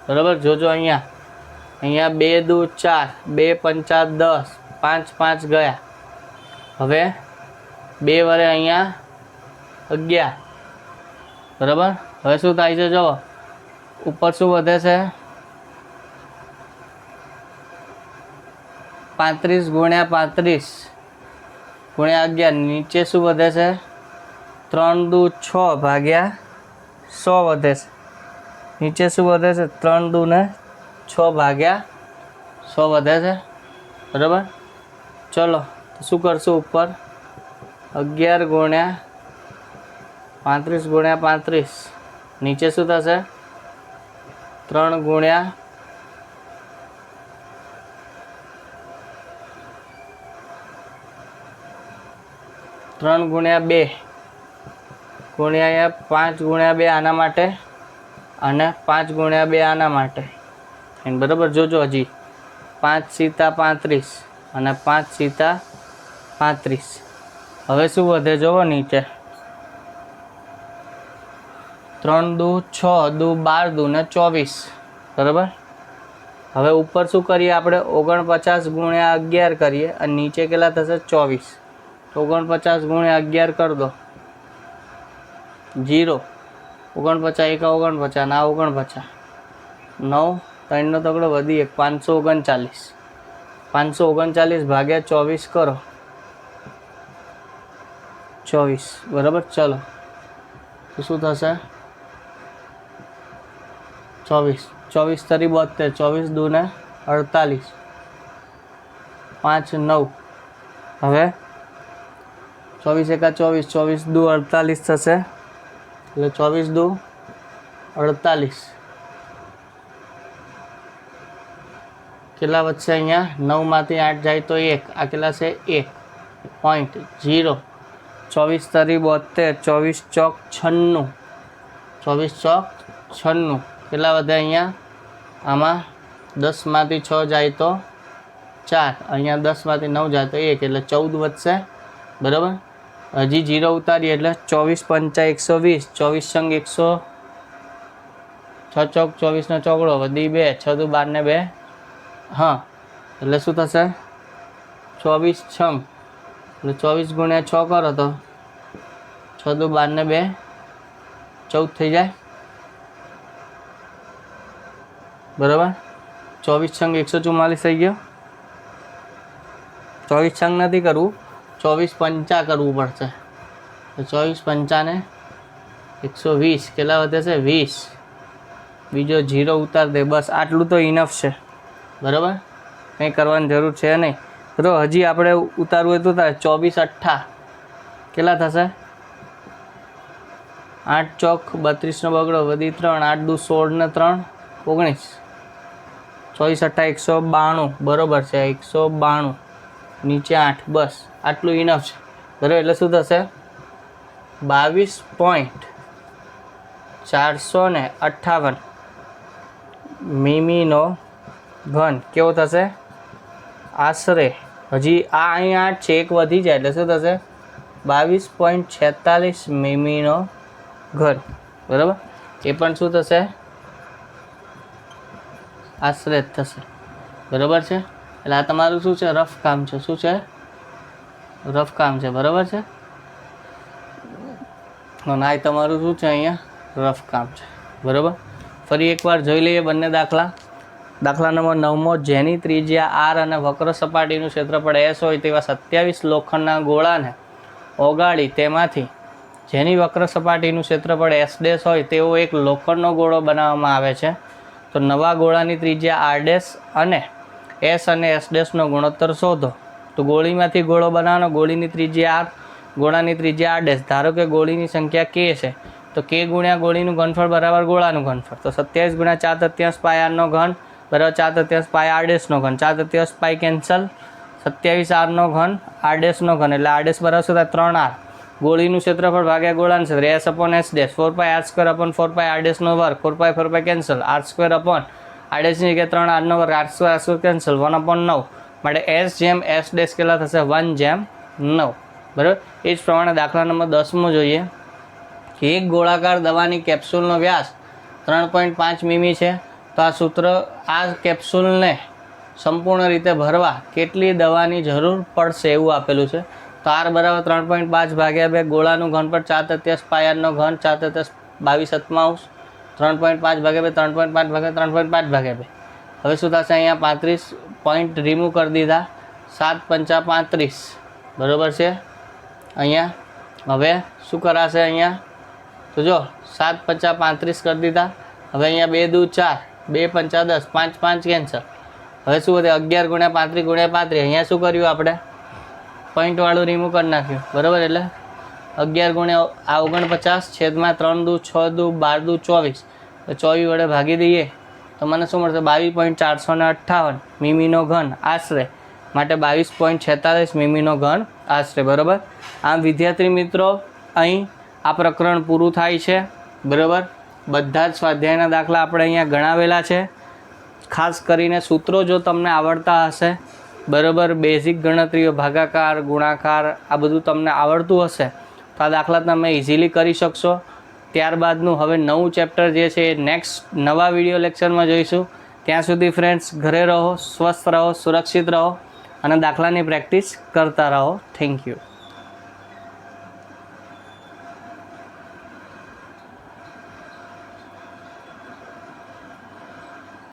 બરાબર. જોજો અહીંયા 2 દુ 4, 2 પંચા 10, 5 5 ગયા. હવે 2 વડે અહીંયા 11. બરાબર. હવે શું થાય છે? જુઓ ઉપર શું વધે છે? 35 ગુણ્યા 35 ગુણ્યા 11. નીચે શું વધે છે? 3 દુ 6 ભાગ્યા 100 વધે છે. નીચે શું વધે છે? 3 દુ ને 6 ભાગ્યા 100 વધે છે. બરાબર. ચલો તો શું કરશું? ઉપર 11 ગુણ્યા 35 ગુણ્યા 35. નીચે શું થશે? 3 ગુણ્યા 2 ગુણ્યા 5 ગુણ્યા 2 આના માટે અને 5 ગુણ્યા 2 આના માટે. બરાબર. જોજો હજી 5 સીતા 35 અને 5 સીતા 35. હવે શું વધે? જોવો નીચે 3 દુ 6 દુ 12 દુ ને 24. બરાબર. હવે ઉપર શું કરીએ આપણે? 49 ગુણ્યા 11 કરીએ અને નીચે કેટલા થશે? 24. 49 ગુણ્યા 11 કરી દો 0. 49 × 49 ના 49. 9 3 નો તગડો વધી 539. 539 ભાગ્યા 24 કરો 24. બરાબર. ચલો તો શું થશે? 24 24 તરી 72. 24 દુ ને 48. 5 9. હવે 24 × 24 24 દુ 48 થશે. એટલે 24 દુ 48. કેટલા વધશે? અહીંયા 9 માંથી 8 જાય તો 1. આ કેટલા છે? 1.0. 24 તરી 72. 24 ચોક 96. 24 ચોક 96. કેટલા વધે? અહીંયા આમાં 10 માંથી 6 જાય તો 4. અહીંયા 10 માંથી 9 જાય તો 1 એટલે 14 વધશે. બરાબર. હજી 0 ઉતારીએ એટલે 24 × 5 120. 24 × 100 6 ચોક 24 નો ચોકડો વધી 2. 6 દુ 12 ને 2. હા એટલે શું થશે? 24 6 એટલે 24 ગુણ્યા 6 કરો તો 6 દુ 12 ને 2 14 થઈ જાય. બરાબર. 24 × 144 થઈ ગયો. 24 નથી કરવું, 24 5 કરવું પડશે. તો 24 5 ને 120. કેટલા વધે છે? 20. બીજો 0 ઉતાર દે. બસ આટલું તો ઇનફ છે. બરાબર. કંઈ કરવાની જરૂર છે નહીં. તો હજી આપણે ઉતારવું હોય તો થાય. 24 8 કેટલા થશે? 8 ચોક 32 નો બગડો વધી 3. 8 દુ 16 ને 3 19. 24 × 192 બરાબર છે 192 નીચે 8 બસ આટલું ઇનફ છે બરાબર. એટલે શું થશે 22.458 મીમીનો ઘન કેવો થશે આશરે. હજી આ અહીં 8 છે, એક વધી જાય એટલે શું થશે 22.46 મીમીનો ઘન બરાબર. એ પણ શું થશે આશરે જ થશે બરાબર છે. એટલે આ તમારું શું છે રફ કામ છે. શું છે રફ કામ છે બરાબર છે. અને આ તમારું શું છે અહીંયા રફ કામ છે બરાબર. ફરી એકવાર જોઈ લઈએ બંને દાખલા. દાખલા નંબર 9મો, જેની ત્રિજ્યા આર અને વક્ર સપાટીનું ક્ષેત્રફળ એસ હોય તેવા 27 લોખંડના ગોળાને ઓગાળી તેમાંથી જેની વક્ર સપાટીનું ક્ષેત્રફળ એસ ડેશ હોય તેવો એક લોખંડનો ગોળો બનાવવામાં આવે છે. તો નવા ગોળાની ત્રિજ્યા આર ડેશ અને એસ ડેશનો ગુણોત્તર શોધો. તો ગોળીમાંથી ગોળો બનાવવાનો, ગોળીની ત્રિજ્યા આર, ગોળાની ત્રિજ્યા આર ડેશ. ધારો કે ગોળીની સંખ્યા કે છે તો કે ગુણ્યા ગોળીનું ઘનફળ બરાબર ગોળાનું ઘનફળ. તો 27 × 4/3 પાઈ આરનો ઘન બરાબર 4/3 પાઈ આર ડેશનો ઘન. 4/3 પાઈ કેન્સલ, 27 આરનો ઘન આર ડેશનો ઘન એટલે આર ડેશ બરાબર શું થાય 3r. ગોળીનું ક્ષેત્રફળ ભાગ્યા ગોળાનું ક્ષેત્ર S / S dash 4πr² / 4π r ડેશનો વર્ગ 4π કેન્સલ r² / r ડેશની જગ્યાએ 3rનો વર્ગ r² કેન્સલ 1/9 માટે S જેમ S ડેશ કેટલા થશે 1/9 બરાબર. એ જ પ્રમાણે દાખલા નંબર 10મો જોઈએ કે એક ગોળાકાર દવાની કેપ્સ્યુલનો વ્યાસ 3.5 મીમી છે. તો આ સૂત્ર આ કેપ્સ્યુલને સંપૂર્ણ રીતે ભરવા કેટલી દવાની જરૂર પડશે એવું આપેલું છે. તો r બરાબર 3.5 ભાગ્યા 2 ગોળાનું ઘનફળ 4/3 પાઈ આરનો ઘન 4/3 22/7 3.5 ભાગ્યા 2 3.5 ભાગ્યા 3.5 ભાગ્યા 2. હવે શું થશે અહીંયા 35 પોઈન્ટ રિમૂવ કરી દીધા 7 × 5 = 35 બરાબર છે. અહીંયા હવે શું કરાશે અહીંયા તો જો 7 × 5 = 35 કરી દીધા. હવે અહીંયા 2 × 2 = 4 2 × 5 = 10 5 × 5 કેન્સલ. હવે શું વધે 11 × 35 × 35. અહીંયા શું કર્યું આપણે પોઈન્ટવાળું રિમૂવ કરી નાખ્યું બરાબર. એટલે 11 × આ 49 છેદમાં 3 × 2 = 6 × 2 = 12 × 24 તો 24 વડે ભાગી દઈએ તો મને શું મળશે 22.458 મીમીનો ઘન આશરે. માટે 22.46 મીમીનો ઘન આશરે બરાબર. આમ વિદ્યાર્થી મિત્રો અહીં આ પ્રકરણ પૂરું થાય છે બરાબર. બધા જ સ્વાધ્યાયના દાખલા આપણે અહીંયા ગણાવેલા છે. ખાસ કરીને સૂત્રો જો તમને આવડતા હશે બરાબર, બેઝિક ગણતરીઓ ભાગાકાર ગુણાકાર આ બધું તમને આવડતું હશે તો આ દાખલા તમે ઇઝીલી કરી શકશો. ત્યારબાદનું હવે નવું ચેપ્ટર જે છે એ નેક્સ્ટ નવા વિડીયો લેક્ચરમાં જોઈશું. ત્યાં સુધી ફ્રેન્ડ્સ ઘરે રહો, સ્વસ્થ રહો, સુરક્ષિત રહો અને દાખલાની પ્રેક્ટિસ કરતા રહો. Thank you.